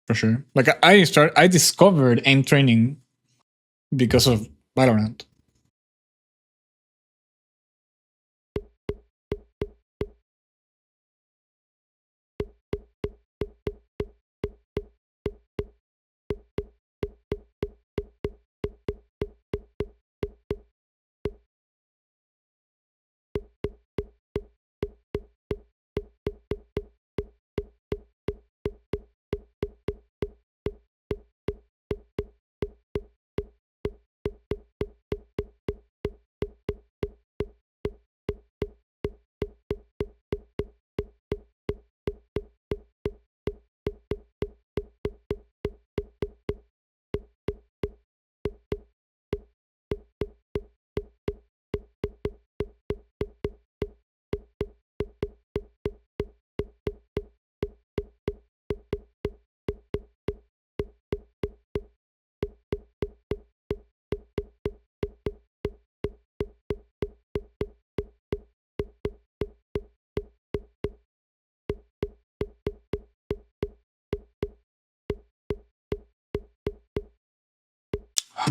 for sure. Like I discovered aim training because of Valorant.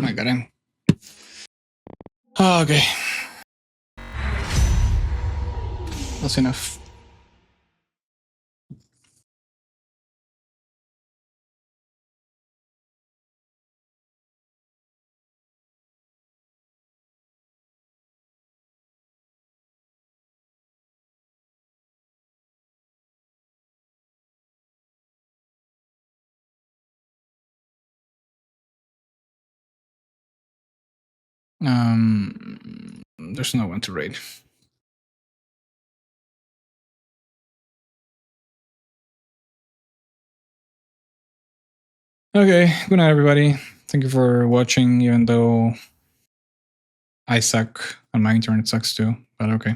I got him. Oh, okay. That's enough. There's no one to raid. Okay, good night, everybody. Thank you for watching, even though I suck and my internet sucks too, but okay.